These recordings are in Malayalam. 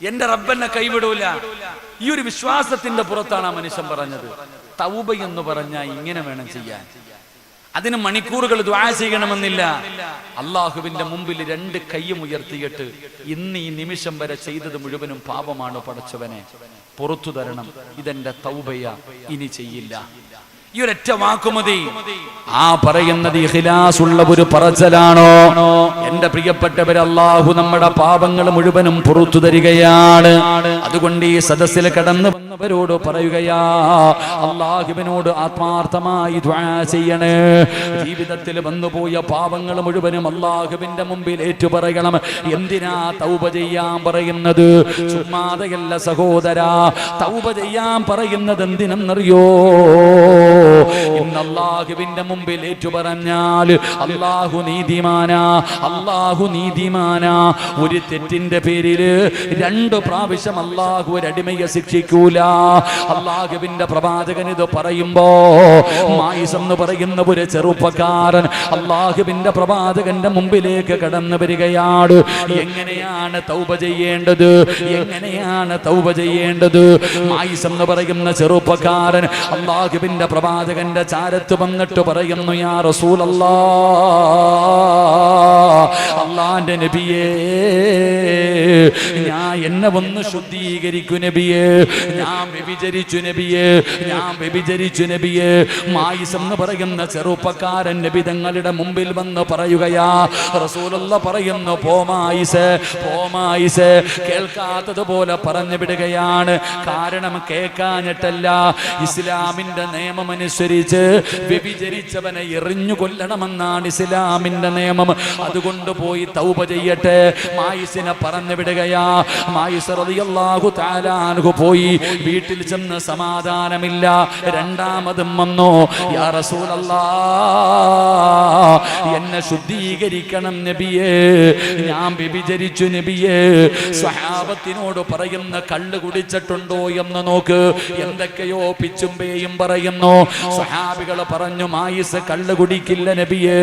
എന്റെ റബ്ബെന്നെ കൈവിടൂല. ഈ ഒരു വിശ്വാസത്തിന്റെ പുറത്താണ് ആ മനുഷ്യൻ പറഞ്ഞത്. തൗബ എന്ന് പറഞ്ഞാൽ ഇങ്ങനെ വേണം ചെയ്യാൻ. അതിന് മണിക്കൂറുകൾ ദുആ ചെയ്യണമെന്നില്ല. അള്ളാഹുവിന്റെ മുമ്പിൽ 2 കൈയും ഉയർത്തിയിട്ട് ഇന്ന് ഈ നിമിഷം വരെ ചെയ്തത് മുഴുവനും പാപമാണ്, പടച്ചവനെ പുറത്തു തരണം, ഇതെന്റെ തൗബയ, ഇനി ചെയ്യില്ല. ഈ ഒരൊറ്റ വാക്കുമതി. ആ പറയുന്നത് ഇഖ്ലാസ് ഉള്ള ഒരു പറച്ചിലാണോ? എന്റെ പ്രിയപ്പെട്ടവർ, അല്ലാഹു നമ്മുടെ പാപങ്ങൾ മുഴുവനും പുറത്തു തരികയാണ്. അതുകൊണ്ട് ഈ സദസ്സിൽ കടന്നു വന്നവരോട് പറയുകയാ, അല്ലാഹുവിനോട് ആത്മാർത്ഥമായി ദുആ ചെയ്യണേ. ജീവിതത്തിൽ വന്നുപോയ പാപങ്ങൾ മുഴുവനും അല്ലാഹുവിന്റെ മുമ്പിൽ ഏറ്റുപറയണം. എന്തിനാ തൗബ ചെയ്യാൻ പറയുന്നത്? ചുമ്മാതെയല്ല സഹോദരാ. തൗബ ചെയ്യാൻ പറയുന്നത് എന്തിനെന്നറിയോ? ഇന്ന് അല്ലാഹുവിന്റെ മുമ്പിൽ ഏറ്റുപറഞ്ഞാൽ അല്ലാഹു നീതിമാനാ, അല്ലാഹു നീതിമാനാ. ഒരു തെറ്റിന്റെ പേരിൽ 2 പ്രാവശ്യം അല്ലാഹു ഒരു അടിമയെ ശിക്ഷിക്കൂല. അല്ലാഹുവിന്റെ പ്രവാചകൻ ഇത് പറയുമ്പോ മായിസ് എന്ന് പറയുന്ന ഒരു ചെറുപ്പക്കാരൻ അല്ലാഹുവിന്റെ പ്രവാചകന്റെ മുമ്പിലേക്ക് കടന്നു വരികയാണ്. എങ്ങനെയാണ് തൗബ ചെയ്യേണ്ടത്? എങ്ങനെയാണ് തൗബ ചെയ്യേണ്ടത്? മായിസ് എന്ന് പറയുന്ന ചെറുപ്പക്കാരൻ അല്ലാഹുവിന്റെ പ്രവാചകന്റെ ചാരത്ത് വന്നിട്ട് പറയുന്നു, യാ റസൂലല്ലാഹ്, അല്ലാഹുവിന്റെ നബിയേ, ഞാൻ എന്നെ ഒന്ന് ശുദ്ധീകരിക്കൂ നബിയേ, ഞാൻ വ്യഭിചരിച്ചു നബിയേ, ഞാൻ വ്യഭിചരിച്ചു നബിയേ. മായിസ് എന്ന് പറയുന്ന ചെറുപ്പക്കാരൻ നബി തങ്ങളുടെ മുമ്പിൽ വന്ന് പറയുകയാ. റസൂലുള്ളാഹി പറയുന്നു, പോ മായിസ്, പോ മായിസ്. കേൾക്കാത്തതുപോലെ പറഞ്ഞു വിടുകയാണ്. കാരണം കേൾക്കാഞ്ഞിട്ടല്ല, ഇസ്ലാമിന്റെ നിയമം അനുസരിച്ച് വ്യഭിചരിച്ചവനെ എറിഞ്ഞു കൊല്ലണമെന്നാണ് ഇസ്ലാമിന്റെ നിയമം. അതുകൊണ്ട് പോയി തൗബ ചെയ്യട്ടെ. മായിസിനെ പറഞ്ഞു വിടുകയാ. മായിസ് റളിയല്ലാഹു തആല അൻഹു പോയി. വീട്ടിൽ ചെന്ന് സമാധാനമില്ല. രണ്ടാമതും വന്നു, യാ റസൂലല്ലാഹ്, എന്നെ ശുദ്ധീകരിക്കണം നബിയേ, ഞാൻ വ്യഭിചരിച്ചു നബിയേ. സ്വഹാബത്തിനോട് പറയുന്ന കള്ള് കുടിച്ചിട്ടുണ്ടോ എന്ന് നോക്ക്. എന്തൊക്കെയോ പിച്ചും പേയും പറയുന്നു. സ്വഹാബികൾ പറഞ്ഞു, മായിസ് കള്ള് കുടിക്കില്ല നബിയേ.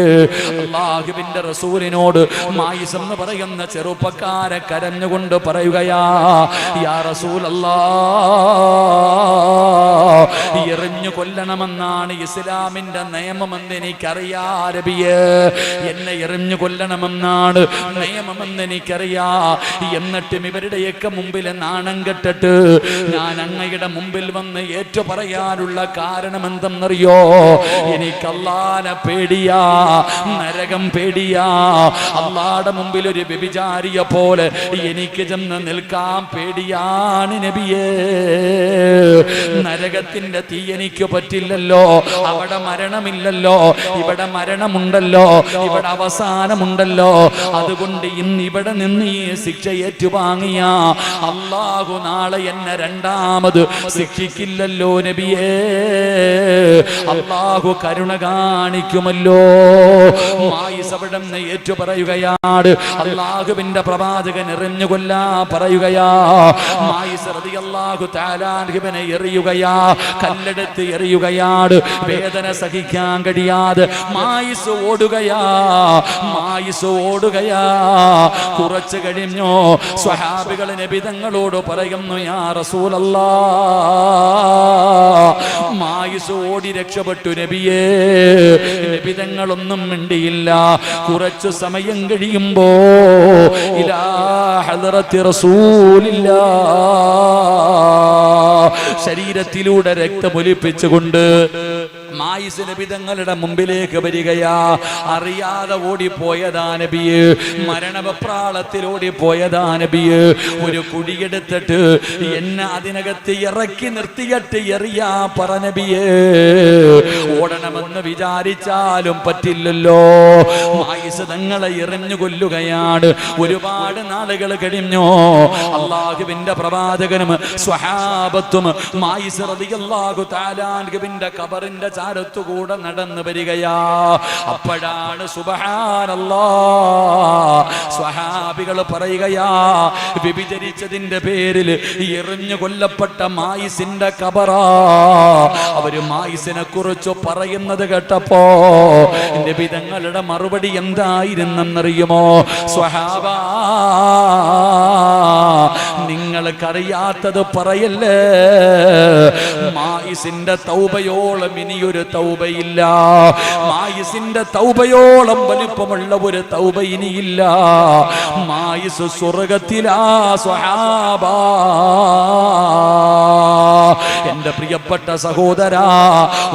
അല്ലാഹുവിന്റെ റസൂലിനോട് മായിസ് എന്ന് പറയുന്ന ചെറുപ്പക്കാരെ കരഞ്ഞുകൊണ്ട് പറയുകയാ, യാ റസൂലല്ലാഹ്, എറിഞ്ഞു കൊല്ലണമെന്നാണ് ഇസ്ലാമിന്റെ നിയമമെന്ന് എനിക്കറിയാ നബിയേ. എന്നെ എറിഞ്ഞു കൊല്ലണമെന്നാണ് നിയമമെന്ന് എനിക്കറിയാ. എന്നിട്ടും ഇവരുടെയൊക്കെ മുമ്പിൽ നാണം കെട്ടിട്ട് ഞാൻ അങ്ങയുടെ മുമ്പിൽ വന്ന് ഏറ്റു പറയാനുള്ള കാരണം എന്തെന്നറിയോ? എനിക്ക് അല്ലാഹുവിനെ പേടിയാ, നരകം പേടിയാ. അല്ലാഹുവിന്റെ മുമ്പിൽ ഒരു വ്യഭിചാരിയെ പോലെ എനിക്ക് ചെന്ന് നിൽക്കാൻ പേടിയാണ് നബിയേ. നരകത്തിന്റെ തീ എനിക്ക് പറ്റില്ലല്ലോ. അവിടെ മരണമില്ലല്ലോ, ഇവിടെ മരണമുണ്ടല്ലോ, ഇവിടെ അവസാനമുണ്ടല്ലോ. അതുകൊണ്ട് ഇന്ന് ഇവിടെ നിന്ന് ഈ ശിക്ഷ ഏറ്റുവാങ്ങിയ അല്ലാഹു നാളെ എന്നെ രണ്ടാമത് ശിക്ഷിക്കില്ലല്ലോ നബിയേ. അല്ലാഹു കരുണ കാണിക്കുമല്ലോ. മായിസ് അവിടെ നിന്ന് ഏറ്റു പറയുകയാണ്. അല്ലാഹുവിന്റെ പ്രവാചകൻ എറിഞ്ഞു കൊല്ലാ പറയുകയാ. മായിസ് റളിയല്ലാഹു തആല അൻഹുവിനെ എറിയുകയാ, കല്ലെടുത്ത് എറിയുകയാണ്. വേദന സഹിക്കാൻ കഴിയാതെ മായിസ് ഓടുകയാ, മായിസ് ഓടുകയാ. കുറച്ച് കഴിഞ്ഞു സ്വഹാബികൾ നബി തങ്ങളോട് പറയുന്നു, യാ റസൂലല്ലാഹ്, മായിസ് ഓടി രക്ഷപ്പെട്ടു നബിയേ. നബി തങ്ങളൊന്നും മിണ്ടിയില്ല. കുറച്ചു സമയം കഴിയുമ്പോ ഇലാ ഹദ്റത്തി റസൂലില്ലാഹ്, ശരീരത്തിലൂടെ രക്തമൊലിപ്പിച്ചുകൊണ്ട് മായിസ് നബി തങ്ങളുടെ മുമ്പിലേക്ക് വരികയാ. അറിയാതെ ഓടിപ്പോയതാ നബിയേ, മരണവെപ്രാളത്തിൽ ഓടിപ്പോയതാ നബിയേ. ഒരു കുഴിയെടുത്തിട്ട് എന്നെ അതിനകത്ത് ഇറക്കി നിർത്തിയിട്ട് എറിയാ പറ നബിയേ. ഓടണമെന്ന് വിചാരിച്ചാലും പറ്റില്ലല്ലോ. മായിസ് തങ്ങളെ എറിഞ്ഞു കൊല്ലുകയാണ്. ഒരുപാട് നാളുകൾ കഴിഞ്ഞു. അല്ലാഹുവിന്റെ പ്രവാചകനും സ്വഹാബത്തും മായിസ് റളിയല്ലാഹു തആല അൻഹുവിന്റെ ഖബറിന്റെ ചാരത്തുകൂടെ നടന്നു വരികയാ. അപ്പോഴാണ് സുബ്ഹാനല്ലാഹ് സ്വഹാബികൾ പറയുകയാ, വ്യഭിചരിച്ചതിന്റെ പേരിൽ എറിഞ്ഞു കൊല്ലപ്പെട്ട മായിസിന്റെ ഖബറാ. അവര് മായിസിനെ കുറിച്ച് പറയുന്നത് കേട്ടപ്പോ നബി തങ്ങളുടെ മറുപടി എന്തായിരുന്നെന്നറിയുമോ? സ്വഹാബാ, നിങ്ങൾ നിങ്ങൾക്കറിയാത്തത് പറയല്ലേ. മായിസിന്റെ തൗബയോളം ഇനിയൊരു തൗബയില്ല. മായിസിന്റെ തൗബയോളം വലിപ്പമുള്ള ഒരു തൗബ ഇനിയില്ല. മായിസ് സ്വർഗത്തിലാ സ്വഹാബാ. എന്റെ പ്രിയപ്പെട്ട സഹോദരാ,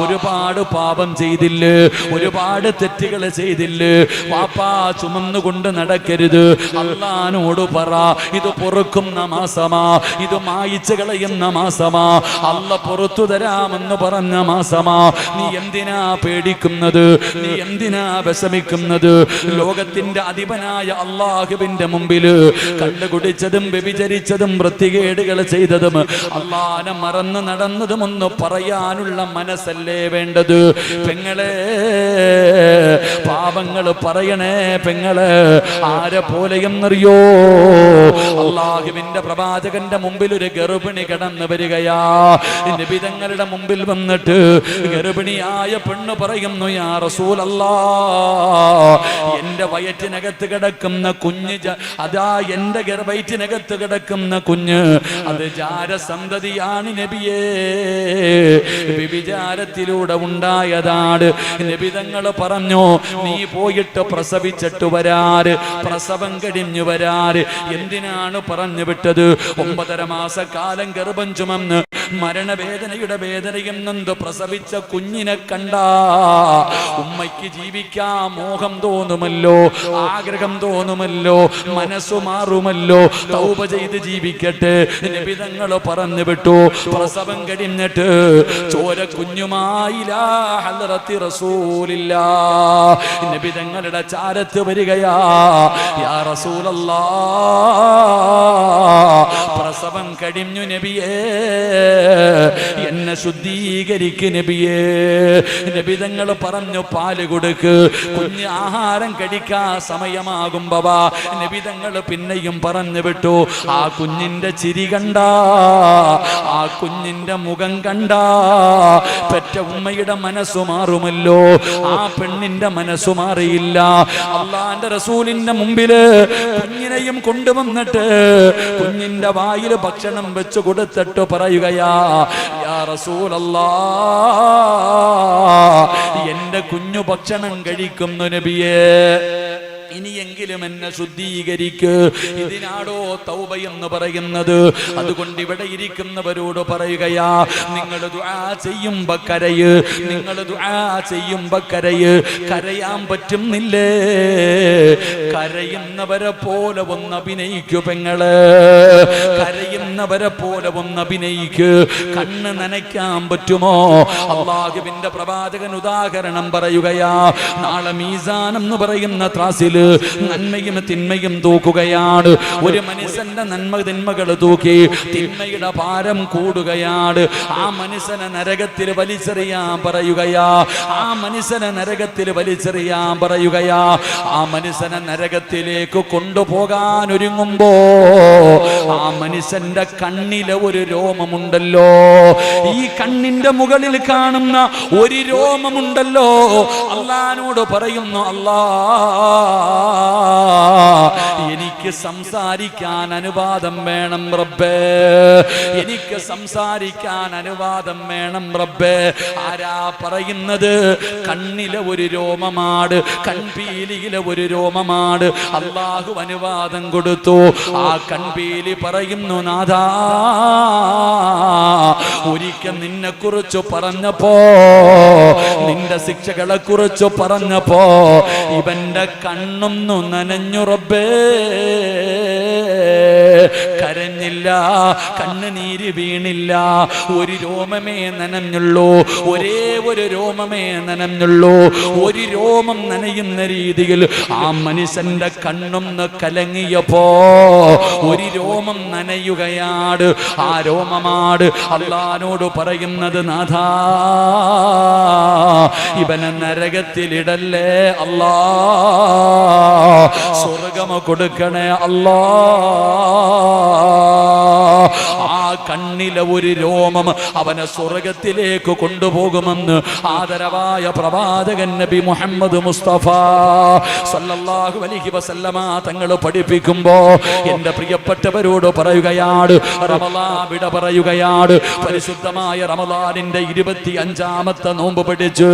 ഒരുപാട് പാപം ചെയ്തില്ലേ, ഒരുപാട് തെറ്റുകൾ ചെയ്തില്ലേ. പാപ്പാ ചുമന്നുകൊണ്ട് നടക്കരുത്. അള്ളാനോട് പറ, ഇത് പൊറുക്കുന്ന മാസമാ, ഇത് മായിച്ചു കളയുന്ന മാസമാ, അല്ല പുറത്തു തരാമെന്ന് പറഞ്ഞ മാസമാ. നീ എന്തിനാ പേടിക്കുന്നത്? നീ എന്തിനാ വിഷമിക്കുന്നത്? ലോകത്തിന്റെ അധിപനായ അള്ളാഹുവിന്റെ മുമ്പില് കണ്ടുകുടിച്ചതും വ്യഭിചരിച്ചതും വൃത്തികേടുകൾ ചെയ്തതും അള്ളാനെ മറന്ന് നടന്നതും ഒന്ന് പറയാനുള്ള മനസ്സല്ലേ വേണ്ടത്. പെങ്ങളെ, പാപങ്ങൾ പറയണേ പെങ്ങളെ. ആരെ പോലെയെന്നറിയോ? അള്ളാഹുവിന്റെ പ്രവാചകന്റെ മുമ്പിൽ ഒരു ഗർഭിണി കടന്നു വരികയാ. നബി തങ്ങളുടെ മുമ്പിൽ വന്നിട്ട് ഗർഭിണിയായ പെണ്ണ് പറയുന്നു, യാ റസൂലല്ലാഹ്, എന്റെ വയറ്റിനകത്ത് കിടക്കുന്ന കുഞ്ഞ്, അതാ എന്റെ വയറ്റിനകത്ത് കിടക്കുന്ന കുഞ്ഞ് അത് ജാരസന്തതിയാണ് നബിയേ, വ്യഭിചാരത്തിലൂടെ ഉണ്ടായതാണ്. നബി തങ്ങൾ പറഞ്ഞു, നീ പോയിട്ട് പ്രസവിച്ചിട്ട് വരാറ്, പ്രസവം കഴിഞ്ഞു വരാറ്. എന്തിനാണ് പറഞ്ഞു വിട്ടത്? 9.5 മാസക്കാലം ഗർഭം ചുമന്ന് മരണവേദനയുടെ വേദനയും നൊന്ത് പ്രസവിച്ച കുഞ്ഞിനെ കണ്ടാ ഉമ്മയ്ക്ക് ജീവിക്കാൻ മോഹം തോന്നുമല്ലോ, ആഗ്രഹം തോന്നുമല്ലോ, മനസ്സു മാറുമല്ലോ. തൗബ ചെയ്ത് ജീവിക്കട്ടെ. നബി തങ്ങൾ പറഞ്ഞു വിട്ടു. പ്രസവം കഴിഞ്ഞിട്ട് ചോര കുഞ്ഞുമായിലാ ഹദ്റത്തി റസൂലില്ലാഹ്. നബി തങ്ങളുടെ ചാരത്ത് വരികയാ. യാ റസൂലല്ലാഹ്, പ്രസവം കഴിഞ്ഞു നബിയേ, എന്നെ ശുദ്ധീകരിക്ക് നബിയേ. നബി തങ്ങൾ പറഞ്ഞു, പാല് കൊടുക്ക്, കുഞ്ഞ് ആഹാരം കഴിക്കാൻ സമയമാകുമ്പോ നബി തങ്ങൾ പിന്നെയും പറഞ്ഞു വിട്ടു. ആ കുഞ്ഞിന്റെ ചിരി കണ്ട, ആ കുഞ്ഞിന്റെ മുഖം കണ്ട പെറ്റ ഉമ്മയുടെ മനസ്സു മാറുമല്ലോ. ആ പെണ്ണിന്റെ മനസ്സു മാറിയില്ല. അള്ളാന്റെ റസൂലിന്റെ മുമ്പില് കുഞ്ഞിനെയും കൊണ്ടുവന്നിട്ട് കുഞ്ഞിന്റെ വായിൽ ഭക്ഷണം വെച്ച് കൊടുത്തിട്ട് പറയുകയാ, യാ റസൂലല്ലാഹ്, എന്റെ കുഞ്ഞു ഭക്ഷണം കഴിക്കുന്നു നബിയേ, ഇനിയെങ്കിലും എന്നെ ശുദ്ധീകരിക്ക്. ഇതിനാടോ തൗബ എന്ന് പറയുന്നത്? അതുകൊണ്ട് ഇവിടെ ഇരിക്കുന്നവരോട് പറയുകയാ, നിങ്ങൾ ദുആ ചെയ്യുമ്പോ കരയ്, നിങ്ങൾ ദുആ ചെയ്യുമ്പോ കരയ്. കരയാൻ പറ്റുന്നില്ലേ? കരയുന്നവരെ പോലെ ഒന്ന് അഭിനയിക്കൂ പെങ്ങള്, കരയുന്നവരെ പോലെ ഒന്ന് അഭിനയിക്ക്. കണ്ണ് നനയ്ക്കാൻ പറ്റുമോ? അല്ലാഹുവിന്റെ പ്രവാചകൻ ഉദാഹരണം പറയുകയാ. നാളെ മീസാൻ എന്ന് പറയുന്ന ത്രാസില് നന്മയും തിന്മയും തൂക്കുകയാണ്. ഒരു മനുഷ്യന്റെ നന്മ തിന്മകൾ തൂക്കി തിന്മയുടെ ഭാരം കൂടുകയാണ്. ആ മനുഷ്യനെ നരകത്തിൽ വലിച്ചെറിയാൻ പറയുകയാ. ആ മനുഷ്യനെ നരകത്തിൽ വലിച്ചെറിയാൻ പറയുകയാ. ആ മനുഷ്യനെ നരകത്തിലേക്ക് കൊണ്ടുപോകാൻ ഒരുങ്ങുമ്പോ ആ മനുഷ്യന്റെ കണ്ണിലെ ഒരു രോമമുണ്ടല്ലോ, ഈ കണ്ണിന്റെ മുകളിൽ കാണുന്ന ഒരു രോമമുണ്ടല്ലോ, അല്ലാഹുവോട് പറയുന്നു, അല്ലാഹ്, എനിക്ക് സംസാരിക്കാൻ അനുവാദം വേണം റബ്ബേ, എനിക്ക് സംസാരിക്കാൻ അനുവാദം വേണം റബ്ബേ. ആരാ പറയുന്നത്? കണ്ണിലെ ഒരു രോമമാണ്, കൺപീലിയിലെ ഒരു രോമമാണ്. അല്ലാഹു അനുവാദം കൊടുത്തു. ആ കൺപീലി പറയുന്നു, നാഥാ, ഒരിക്കൽ നിന്നെ കുറിച്ച് പറഞ്ഞപ്പോ, നിന്റെ ശിക്ഷകളെ കുറിച്ച് പറഞ്ഞപ്പോ ഇവന്റെ കണ്ണൊന്നു നനഞ്ഞു റബ്ബേ, കരഞ്ഞില്ല, കണ്ണുനീര് വീണില്ല, ഒരു രോമമേ നനഞ്ഞുള്ളൂ, ഒരേ ഒരു രോമമേ നനഞ്ഞുള്ളൂ. ഒരു രോമം നനയുന്ന രീതിയിൽ ആ മനുഷ്യന്റെ കണ്ണൊന്ന് കലങ്ങിയപ്പോ ഒരു രോമം നനയുകയാണ്. ആ രോമമാണ് അല്ലാഹുവോട് പറയുന്നത്, നാഥാ, ഇവനെ നരകത്തിലിടല്ലേ അല്ലാ, സ്വർഗം കൊടുക്കണേ അല്ലാ. ആ കണ്ണിലെ ഒരു രോമം അവനെ സ്വർഗത്തിലേക്ക് കൊണ്ടുപോകുമെന്ന് ആദരവായ പ്രവാചകൻ നബി മുഹമ്മദ് മുസ്തഫ സല്ലല്ലാഹു അലൈഹി വസല്ലമ തങ്ങൾ പഠിപ്പിക്കുമ്പോ എന്റെ പ്രിയപ്പെട്ടവരോട് പറയുകയാണ്, റമളാൻ വിട പറയുകയാണ്. പരിശുദ്ധമായ റമളാനിന്റെ 25ാമത്തെ നോമ്പ് പിടിച്ച്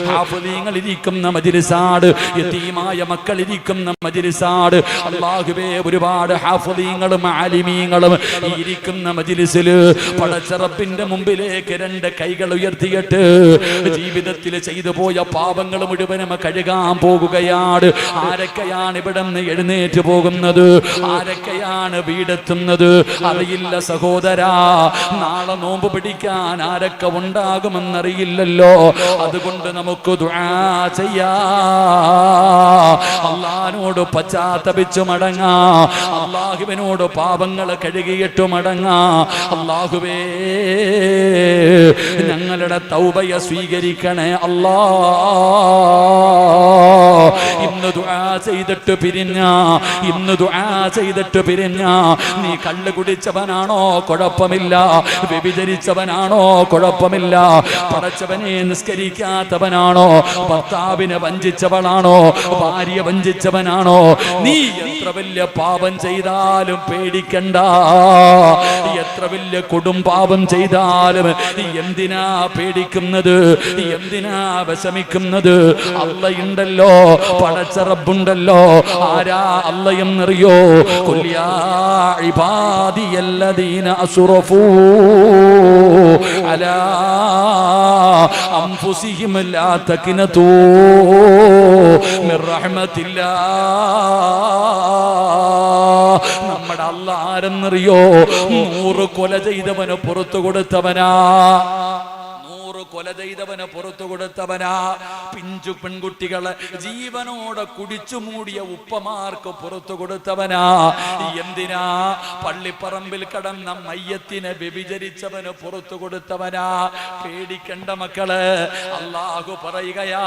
ഹാഫിളീങ്ങൾ ഇരിക്കുന്ന മജ്ലിസാണ്, യതീമായ മക്കൾ ഇരിക്കുന്ന മജ്ലിസാണ്. അല്ലാഹുവേ, ഒരുപാട് ഹാഫിളീങ്ങളും ആലിമീങ്ങളും ഇരിക്കുന്ന മജ്ലിസിൽ പടച്ച റബ്ബിന്റെ മുമ്പിലേക്ക് 2 കൈകൾ ഉയർത്തിയിട്ട് ജീവിതത്തിൽ ചെയ്തു പോയ പാപങ്ങൾ മുഴുവനും കഴുകാൻ പോകുകയാണ്. ആരൊക്കെയാണ് ഇവിടെ നിന്ന് എഴുന്നേറ്റ് പോകുന്നത്? ആരൊക്കെയാണ് വീടെത്തുന്നത്? അറിയില്ല സഹോദരാ. നാളെ നോമ്പ് പിടിക്കാൻ ആരൊക്കെ ഉണ്ടാകുമെന്നറിയില്ലല്ലോ. അതുകൊണ്ട് നമുക്ക് ദുആ ചെയ്യാം, അല്ലാഹുവിനോട് പശ്ചാത്തപിച്ചു മടങ്ങാം, അല്ലാഹുവിനോട് പാപങ്ങൾ കഴുകിയിട്ട് മടങ്ങാം. അല്ലാഹുവേ, ഞങ്ങളുടെ തൗബയെ സ്വീകരിക്കണേ അല്ലാ. ഇന്ന് ദുആ ചെയ്തിട്ട് പിരിഞ്ഞ നീ കള്ള് കുടിച്ചവനാണോ കുഴപ്പമില്ല, വ്യഭിചരിച്ചവനാണോ കുഴപ്പമില്ല, പടച്ചവനെ നിസ്കരിക്കാത്തവനാണോ, ഭർത്താവിനെ വഞ്ചിച്ചവളാണോ, ഭാര്യ വഞ്ചിച്ചവനാണോ, നീ എത്ര വലിയ പാപം ചെയ്താലും പേടിക്കണ്ട. എത്ര വലിയ കൊടും പാപം ചെയ്താലും എന്തിനാ പേടിക്കുന്നത്? എന്തിനാ വിഷമിക്കുന്നത്? അള്ളയുണ്ടല്ലോ, പടച്ച റബ്ബുണ്ടല്ലോ. ആരാ അള്ളയെന്നറിയോ? ഖുൽ യാ ഇബാദിയല്ലദീന അസ്റഫൂ അലാ അൻഫുസിഹിം ലാ തഖ്നതൂ മിർ റഹ്മത്തില്ലാഹ്. നമ്മുടെ അല്ലാഹ് ആരെന്നറിയോ? 100 കൊല ചെയ്തവന് പുറത്തു കൊടുത്തവനാ, 100 കൊല ചെയ്തവന് പുറത്തു കൊടുത്തവനാ. പിഞ്ചു പെൺകുട്ടികളെ ജീവനോടെ കുടിച്ചു മൂടിയ ഉപ്പമാർക്ക് പുറത്തു കൊടുത്തവനാ. എന്തിനാ? പള്ളിപ്പറമ്പിൽ കടന്ന മയ്യത്തിനെ വ്യഭിചരിച്ചവന് പുറത്തു കൊടുത്തവനാ. പേടിക്കണ്ട മക്കള്, അല്ലാഹു പറയുകയാ,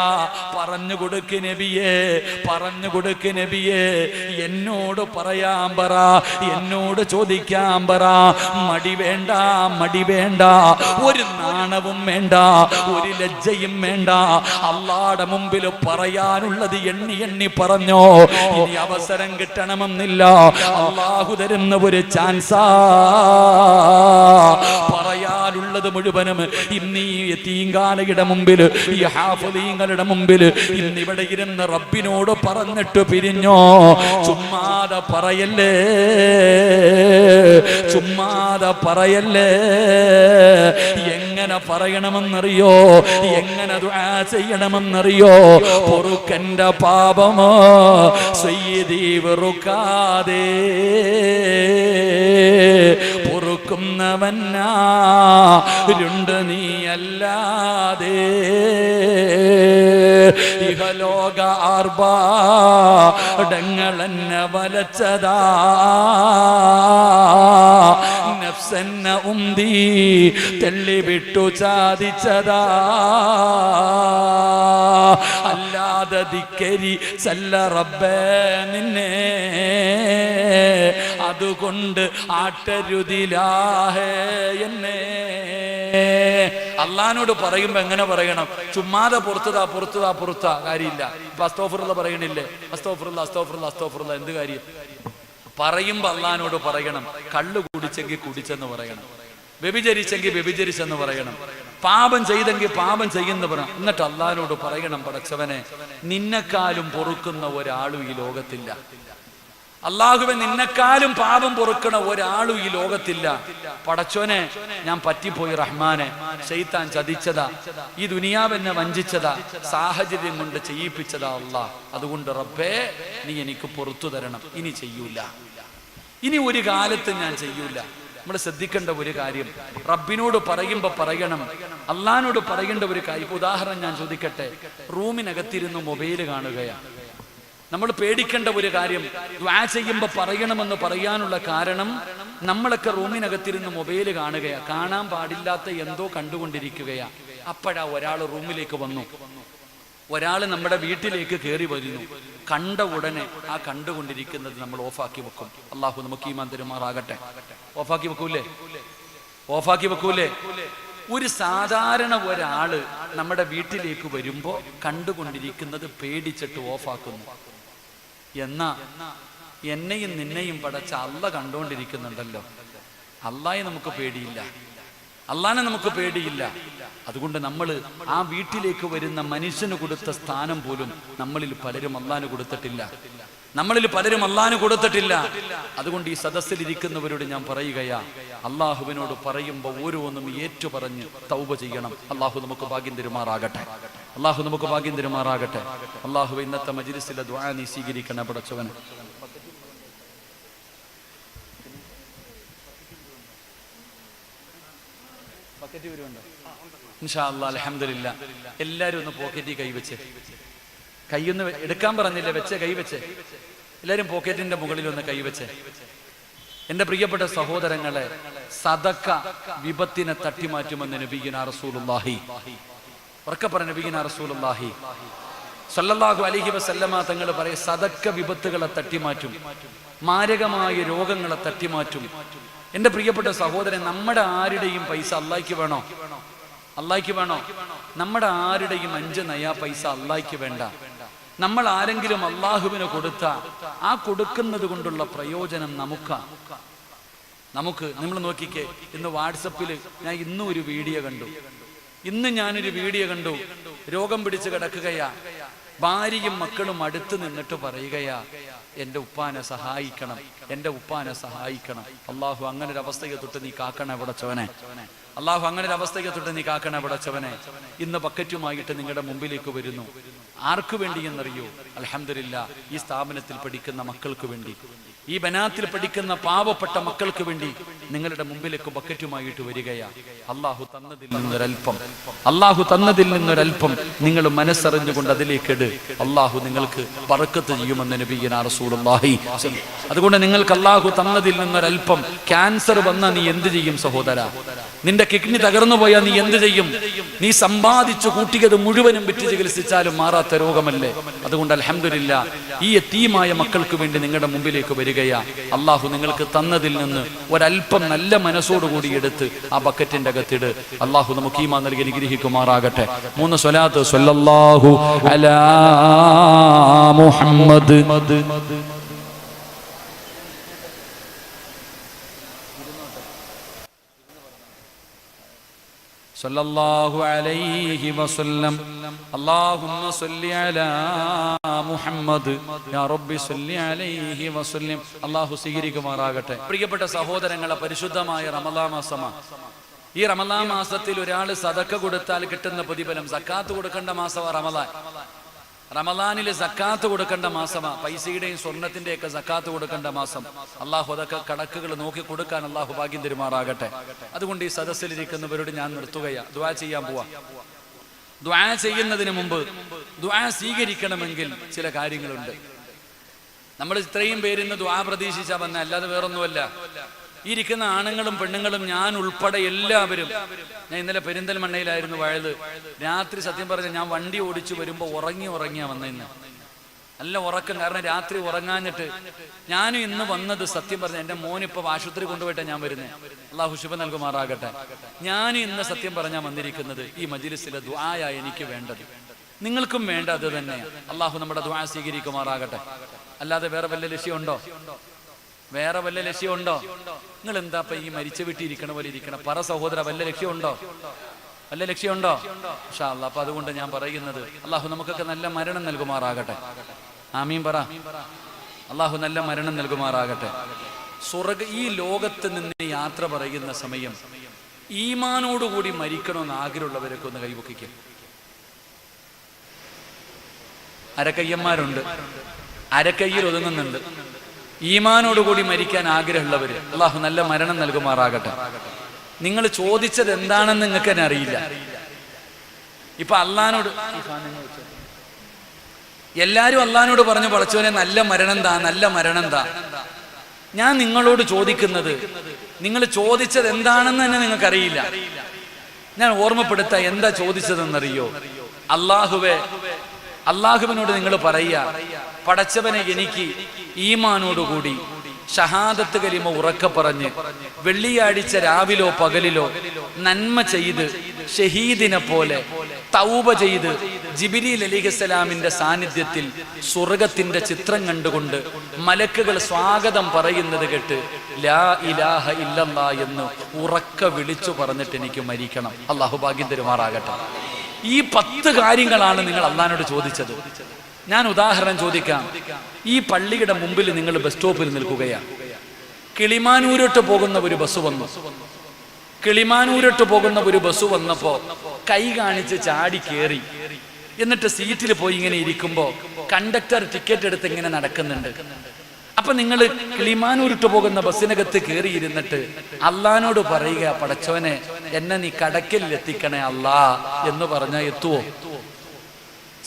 പറഞ്ഞു കൊടുക്ക് നബിയേ, പറഞ്ഞു കൊടുക്ക് നബിയേ. എന്നോട് പറയാൻ പറ, എന്നോട് ചോദിക്കാൻ പറ. മടി വേണ്ട, മടി വേണ്ട, ഒരു നാണവും വേണ്ട, ഒരു ലജ്ജയും വേണ്ട. അല്ലാഹുവിന്റെ മുമ്പിൽ പറയാനുള്ളത് എണ്ണി എണ്ണി പറഞ്ഞോ. ഇനി അവസരം കിട്ടണമെന്നില്ല, അല്ലാഹു തരുന്ന ഒരു ചാൻസാ. പറയാനുള്ളത് മുഴുവനും ഇന്ന് ഈ യതീംഖാനയുടെ മുമ്പിൽ, ഈ ഹാഫിളീങ്ങളുടെ മുമ്പിൽ ഇന്നിവിടെ ഇരുന്ന് റബ്ബിനോട് പറഞ്ഞിട്ട് പിരിഞ്ഞോ. ചുമ്മാതെ പറയല്ലേ, ചുമ്മാതെ പറയല്ലേ. എങ്ങനെ പറയണമെന്നറിയോ? എങ്ങനെ ദുആ ചെയ്യണമെന്നറിയോ? പൊറുക്കന്റെ പാപമോ സയ്യിദി വെറുക്കാതെ പൊറുക്കുന്നവനാരുണ്ട് നീയല്ലാതെ. ഇഹലോക ആർഭാടങ്ങളെന്നെ വലച്ചതാ, നഫ്സെന്നെ ഉന്തി തള്ളിവിട്ടു ചാദിച്ചതാ. അല്ലാതെ ധിക്കരി ചല്ല റബ്ബേ നിന്നെ, അതുകൊണ്ട് ആട്ടരുതിലാഹേ എന്നെ. അള്ളാഹിനോട് പറയുമ്പോ എങ്ങനെ പറയണം? ചുമ്മാതെ പുറത്തുതാ കാര്യമില്ല. ഇപ്പൊ അസ്തഗ്ഫിറുല്ലാഹ് പറയണില്ലേ? അസ്തഗ്ഫിറുല്ലാഹ് എന്ത് കാര്യം? പറയുമ്പോ അള്ളാഹിനോട് പറയണം. കള്ളു കുടിച്ചെങ്കിൽ കുടിച്ചെന്ന് പറയണം, വ്യഭിചരിച്ചെങ്കിൽ വ്യഭിചരിച്ചെന്ന് പറയണം, പാപം ചെയ്തെങ്കിൽ പാപം ചെയ്യുന്ന പറ. എന്നിട്ട് അള്ളാഹിനോട് പറയണം, പടച്ചവനെ, നിന്നെക്കാളും പൊറുക്കുന്ന ഒരാളും ഈ ലോകത്തില്ല. അള്ളാഹുവെ, നിന്നെക്കാളും പാപം പൊറുക്കണ ഒരാളും ഈ ലോകത്തില്ല. പടച്ചോനെ, ഞാൻ പറ്റിപ്പോയി റഹ്മാനെ, ശൈത്താൻ ചതിച്ചതാ, ഈ ദുനിയാവെന്നെ വഞ്ചിച്ചതാ, സാഹചര്യം കൊണ്ട് ചെയ്യിപ്പിച്ചതാ അല്ലാഹ്. അതുകൊണ്ട് റബ്ബേ, നീ എനിക്ക് പുറത്തു തരണം. ഇനി ചെയ്യൂല, ഇനി ഒരു കാലത്ത് ഞാൻ ചെയ്യൂല. നമ്മൾ ശ്രദ്ധിക്കേണ്ട ഒരു കാര്യം, റബ്ബിനോട് പറയുമ്പോ പറയണം, അള്ളാഹിനോട് പറയേണ്ട ഒരു കാര്യം. ഉദാഹരണം ഞാൻ ചോദിക്കട്ടെ, റൂമിനകത്തിരുന്ന് മൊബൈൽ കാണുകയാണ്. നമ്മൾ പേടിക്കേണ്ട ഒരു കാര്യം, ദുആ ചെയ്യുമ്പോൾ പറയണമെന്ന് പറയാനുള്ള കാരണം, നമ്മളൊക്കെ റൂമിനകത്തിരുന്ന് മൊബൈൽ കാണുകയാ, കാണാൻ പാടില്ലാത്ത എന്തോ കണ്ടുകൊണ്ടിരിക്കുകയാ. അപ്പോഴാ ഒരാൾ റൂമിലേക്ക് വന്നു, ഒരാൾ നമ്മുടെ വീട്ടിലേക്ക് കയറി വരുന്നു. കണ്ട ഉടനെ ആ കണ്ടുകൊണ്ടിരിക്കുന്നത് നമ്മൾ ഓഫാക്കി വെക്കും. അള്ളാഹു നമുക്ക് ഈമാൻ തരുമാറാകട്ടെ. ഓഫാക്കി വെക്കൂലേ? ഓഫാക്കി വെക്കൂലേ? ഒരു സാധാരണ ഒരാള് നമ്മുടെ വീട്ടിലേക്ക് വരുമ്പോ കണ്ടുകൊണ്ടിരിക്കുന്നത് പേടിച്ചിട്ട് ഓഫാക്കുന്നു. എന്നാ എന്നെയും നിന്നെയും പടച്ച അള്ള കണ്ടുകൊണ്ടിരിക്കുന്നുണ്ടല്ലോ. അള്ളായെ നമുക്ക് പേടിയില്ല, അള്ളാനെ നമുക്ക് പേടിയില്ല. അതുകൊണ്ട് നമ്മൾ ആ വീട്ടിലേക്ക് വരുന്ന മനുഷ്യന് കൊടുത്ത സ്ഥാനം പോലും നമ്മളിൽ പലരും അള്ളാന് കൊടുത്തിട്ടില്ല, നമ്മളിൽ പലരും അള്ളാന് കൊടുത്തിട്ടില്ല. അതുകൊണ്ട് ഈ സദസ്സിലിരിക്കുന്നവരോട് ഞാൻ പറയുകയാ, അള്ളാഹുവിനോട് പറയുമ്പോൾ ഓരോന്നും ഏറ്റുപറഞ്ഞ് തൗബ ചെയ്യണം. അള്ളാഹു നമുക്ക് ഭാഗ്യം തരുമാറാകട്ടെ, അള്ളാഹു നമുക്ക് ഭാഗ്യം തരുമാറാകട്ടെ. അള്ളാഹു ഇന്നത്തെ മജ്‌ലിസിലെ ദുആ നീ സ്വീകരിക്കണം പടച്ചവനെ. ഇൻഷാ അല്ലാഹ് അൽഹംദുലില്ലാ. എല്ലാരും ഒന്ന് പോക്കറ്റിൽ കൈവച്ച്, കൈയൊന്ന് എടുക്കാൻ പറഞ്ഞില്ല, വെച്ച് കൈവച്ച് എല്ലാരും പോക്കറ്റിന്റെ മുകളിൽ ഒന്ന് കൈവച്ച്. എന്റെ പ്രിയപ്പെട്ട സഹോദരങ്ങളെ, സദക്ക വിപത്തിനെ തട്ടിമാറ്റുമെന്ന് നബിയുനാ റസൂലുള്ളാഹി, ഉറക്കെ പറഞ്ഞ നബിയുനാ റസൂലുള്ളാഹി സല്ലല്ലാഹു അലൈഹി വസല്ലമ തങ്ങൾ പറയും, സദക്ക വിപത്തുകളെ തട്ടിമാറ്റും, മാരകമായ രോഗങ്ങളെ തട്ടിമാറ്റും. എന്റെ പ്രിയപ്പെട്ട സഹോദരൻ, നമ്മുടെ ആരുടെയും പൈസ അള്ളാഹ്ക്ക് വേണോ? അള്ളാഹ്ക്ക് വേണോ? നമ്മുടെ ആരുടെയും 5 നയാ പൈസ അള്ളാഹ്ക്ക് വേണ്ട. നമ്മൾ ആരെങ്കിലും അള്ളാഹുവിന് കൊടുത്ത ആ കൊടുക്കുന്നത് കൊണ്ടുള്ള പ്രയോജനം നമുക്ക് നിങ്ങൾ നോക്കിക്കേ. ഇന്ന് വാട്സപ്പിൽ ഞാൻ ഇന്നും ഒരു വീഡിയോ കണ്ടു, ഞാനൊരു വീഡിയോ കണ്ടു. രോഗം പിടിച്ച് കിടക്കുകയാ, ഭാര്യയും മക്കളും അടുത്ത് നിന്നിട്ട് പറയുകയാ, എന്റെ ഉപ്പാനെ സഹായിക്കണം, എന്റെ ഉപ്പാനെ സഹായിക്കണം. അള്ളാഹു അങ്ങനെ ഒരു അവസ്ഥയെ തൊട്ട് നീ കാക്കണേ പടച്ചവനെ, അള്ളാഹു അങ്ങനെ ഒരു അവസ്ഥയെ തൊട്ട് നീ കാക്കണേ പടച്ചവനെ. ഇന്ന് ബക്കറ്റുമായിട്ട് നിങ്ങളുടെ മുമ്പിലേക്ക് വരുന്നു. ആർക്കു വേണ്ടി എന്നറിയോ? അൽഹംദുലില്ലാ, ഈ സ്ഥാപനത്തിൽ പഠിക്കുന്ന മക്കൾക്ക് വേണ്ടി, ഈ ബനാത്തിൽ പഠിക്കുന്ന പാവപ്പെട്ട മക്കൾക്ക് വേണ്ടി നിങ്ങളുടെ മുമ്പിലേക്ക് ബക്കറ്റുമായിട്ട് വരികയാ. അള്ളാഹു തന്നതിൽ നിന്നൊരൽപ്പം നിങ്ങൾ മനസ്സറിഞ്ഞുകൊണ്ട് അതിലേക്ക് ഇട്. അള്ളാഹു നിങ്ങൾക്ക് ബറക്കത്ത് ചെയ്യുമെന്ന് നബിയുനാ റസൂലുള്ളാഹി. അതുകൊണ്ട് നിങ്ങൾക്ക് അള്ളാഹു തന്നതിൽ നിന്നൊരൽപ്പം, ക്യാൻസർ വന്നാൽ നീ എന്ത് ചെയ്യും സഹോദര? നിന്റെ കിഡ്നി തകർന്നു പോയാൽ നീ എന്ത് ചെയ്യും? നീ സമ്പാദിച്ചു കൂട്ടിയത് മുഴുവനും വിറ്റ് ചികിത്സിച്ചാലും മാറാത്ത രോഗമല്ലേ? അതുകൊണ്ട് അൽഹംദുലില്ലാ, ഈ യതീമായ മക്കൾക്ക് വേണ്ടി നിങ്ങളുടെ മുമ്പിലേക്ക് വരികയാ. അള്ളാഹു നിങ്ങൾക്ക് തന്നതിൽ നിന്ന് ഒരൽപ്പം നല്ല മനസ്സോടുകൂടി എടുത്ത് ആ ബക്കറ്റിന്റെ അകത്തിട്. അള്ളാഹു നമുക്ക് ഈമാൻ നൽകി അനുഗ്രഹിക്കുമാറാകട്ടെ. 3 സ്വലാത്ത് സ്വല്ലല്ലാഹു അലാ മുഹമ്മദ്. സല്ലല്ലാഹു അലൈഹി വസല്ലം. അല്ലാഹുമ്മ സ്വല്ലി അലാ മുഹമ്മദ് യാ റബ്ബി സ്വല്ലി അലൈഹി വസല്ലം. അല്ലാഹു സ്വീകരിക്കുമാറാകട്ടെ. പ്രിയപ്പെട്ട സഹോദരങ്ങളെ, പരിശുദ്ധമായ റമളാൻ മാസമാണ്. ഈ റമളാൻ മാസത്തിൽ ഒരാൾ സദക്ക കൊടുത്താൽ കിട്ടുന്ന പ്രതിഫലം, സക്കാത്ത് കൊടുക്കേണ്ട മാസമാണ് റമളാൻ. റമളാനിൽ സക്കാത്ത് കൊടുക്കേണ്ട മാസമാണ്. പൈസയുടെയും സ്വർണത്തിന്റെയും ഒക്കെ സക്കാത്ത് കൊടുക്കേണ്ട മാസം. അള്ളാഹു അതൊക്കെ കണക്കുകൾ നോക്കി കൊടുക്കാൻ അള്ളാഹു ഭാഗ്യം തരുമാറാകട്ടെ. അതുകൊണ്ട് ഈ സദസ്സിലിരിക്കുന്നവരോട് ഞാൻ നിർത്തുകയാ, ദുആ ചെയ്യാൻ പോവാ. ദുആ ചെയ്യുന്നതിന് മുമ്പ് ദുആ സ്വീകരിക്കണമെങ്കിൽ ചില കാര്യങ്ങളുണ്ട്. നമ്മൾ ഇത്രയും പേരിന്ന് ദുആ പ്രതീക്ഷിച്ചാ വന്ന, അല്ലാതെ വേറൊന്നുമല്ല. ഈ ഇരിക്കുന്ന ആണുങ്ങളും പെണ്ണുങ്ങളും ഞാൻ ഉൾപ്പെടെ എല്ലാവരും. ഞാൻ ഇന്നലെ പെരിന്തൽമണ്ണയിലായിരുന്നു വയത്. രാത്രി സത്യം പറഞ്ഞ ഞാൻ വണ്ടി ഓടിച്ചു വരുമ്പോൾ ഉറങ്ങിയാ വന്ന. ഇന്ന് നല്ല ഉറക്കം, കാരണം രാത്രി ഉറങ്ങാഞ്ഞിട്ട്. ഞാനും ഇന്ന് വന്നത് സത്യം പറഞ്ഞ എൻ്റെ മോനിപ്പോ ആശുപത്രി കൊണ്ടുപോയിട്ടാണ് ഞാൻ വരുന്നത്. അള്ളാഹു ശുഭ നൽകുമാറാകട്ടെ. ഞാനും ഇന്ന് സത്യം പറഞ്ഞാൽ വന്നിരിക്കുന്നത് ഈ മജ്‌ലിസിലെ ദുആയാ എനിക്ക് വേണ്ടത്, നിങ്ങൾക്കും വേണ്ട അത് തന്നെയാണ്. അള്ളാഹു നമ്മുടെ ദുആ സ്വീകരിക്കുമാറാകട്ടെ. അല്ലാതെ വേറെ വല്ല ലക്ഷ്യമുണ്ടോ? വേറെ വല്ല ലക്ഷ്യമുണ്ടോ? നിങ്ങൾ എന്താ ഇപ്പൊ ഈ മരിച്ച വീട്ടിൽ ഇരിക്കണ പോലെ ഇരിക്കണം? പറ സഹോദര, വല്ല ലക്ഷ്യമുണ്ടോ? വല്ല ലക്ഷ്യമുണ്ടോ? ഇൻഷാ അല്ലാഹ്. അപ്പൊ അതുകൊണ്ട് ഞാൻ പറയുന്നത്, അള്ളാഹു നമുക്കൊക്കെ നല്ല മരണം നൽകുമാറാകട്ടെ. ആമീൻ പറ. അള്ളാഹു നല്ല മരണം നൽകുമാറാകട്ടെ. ഈ ലോകത്ത് നിന്ന് യാത്ര പറയുന്ന സമയം ഈമാനോടുകൂടി മരിക്കണമെന്ന് ആഗ്രഹമുള്ളവരൊക്കെ ഒന്ന് കൈവക്കിക്കും. അരക്കയ്യന്മാരുണ്ട്, അരക്കയ്യിൽ ഒതുങ്ങുന്നുണ്ട്. ഈമാനോടുകൂടി മരിക്കാൻ ആഗ്രഹമുള്ളവര് അള്ളാഹു നല്ല മരണം നൽകുമാറാകട്ടെ. നിങ്ങൾ ചോദിച്ചത് എന്താണെന്ന് നിങ്ങൾക്ക് തന്നെ അറിയില്ല. ഇപ്പൊ അള്ളാനോട് എല്ലാരും അള്ളാനോട് പറഞ്ഞു, പടച്ചോനെ നല്ല മരണം താ, നല്ല മരണം താ. ഞാൻ നിങ്ങളോട് ചോദിക്കുന്നത്, നിങ്ങൾ ചോദിച്ചത് എന്താണെന്ന് തന്നെ നിങ്ങൾക്കറിയില്ല. ഞാൻ ഓർമ്മപ്പെടുത്ത എന്താ ചോദിച്ചതെന്നറിയോ? അള്ളാഹുവിനോട് നിങ്ങൾ പറയുക, പടച്ചവനെ എനിക്ക് ഈമാനോടുകൂടി ഷഹാദത്ത് കലിമ ഉറക്കെ പറഞ്ഞ് വെള്ളിയാഴ്ച രാവിലോ പകലിലോ നന്മ ചെയ്ത് ഷഹീദിനെ പോലെ തൗബ ചെയ്ത് ജിബ്രീൽ അലൈഹിസ്സലാമിന്റെ സാന്നിധ്യത്തിൽ സ്വർഗത്തിന്റെ ചിത്രം കണ്ടുകൊണ്ട് മലക്കുകൾ സ്വാഗതം പറയുന്നത് കേട്ട് ലാ ഇലാഹ ഇല്ലല്ലാ എന്ന് ഉറക്കെ വിളിച്ചു പറഞ്ഞിട്ട് എനിക്ക് മരിക്കണം. അല്ലാഹു ഭാഗ്യം തരുമാറാകട്ടെ. ഈ 10 കാര്യങ്ങളാണ് നിങ്ങൾ അള്ളാഹിനോട് ചോദിച്ചത്. ഞാൻ ഉദാഹരണം ചോദിക്കാം. ഈ പള്ളിയുടെ മുമ്പിൽ നിങ്ങൾ ബസ് സ്റ്റോപ്പിൽ നിൽക്കുകയാണ്. കിളിമാനൂരോട്ട് പോകുന്ന ഒരു ബസ് വന്നു. കിളിമാനൂരോട്ട് പോകുന്ന ഒരു ബസ് വന്നപ്പോ കൈ കാണിച്ച് ചാടി കയറി. എന്നിട്ട് സീറ്റിൽ പോയി ഇങ്ങനെ ഇരിക്കുമ്പോ കണ്ടക്ടർ ടിക്കറ്റ് എടുത്ത് ഇങ്ങനെ നടക്കുന്നുണ്ട്. അപ്പൊ നിങ്ങൾ കിളിമാനൂരിട്ട് പോകുന്ന ബസ്സിനകത്ത് കയറി ഇരുന്നിട്ട് അള്ളഹാനോട് പറയുക, പടച്ചോനെ എന്നെ നീ കടക്കലിൽ എത്തിക്കണേ അല്ലാ എന്ന് പറഞ്ഞാൽ എത്തുവോ?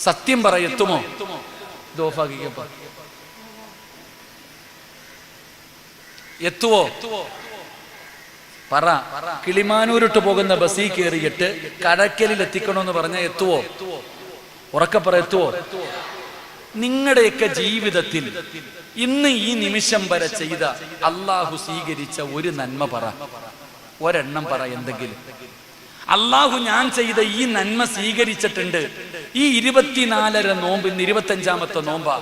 സത്യം പറ, എത്തുമോ? ദോഫാക്കിക്കപ്പ എത്തുവോ? പറ. കിളിമാനൂരിട്ട് പോകുന്ന ബസ്സിൽ കയറിയിട്ട് കടക്കലിൽ എത്തിക്കണമെന്ന് പറഞ്ഞാൽ എത്തുവോ? ഉറക്കെ പറ, എത്തുവോ? നിങ്ങളുടെയൊക്കെ ജീവിതത്തിൽ ഇന്ന് ഈ നിമിഷം വരെ ചെയ്ത അള്ളാഹു സ്വീകരിച്ച ഒരു നന്മ പറ, ഒരെണ്ണം പറ. എന്തെങ്കിലും അള്ളാഹു ഞാൻ ചെയ്ത ഈ നന്മ സ്വീകരിച്ചിട്ടുണ്ട്. ഈ 24 നോമ്പ്, ഇന്ന് 25ാമത്തെ നോമ്പാ.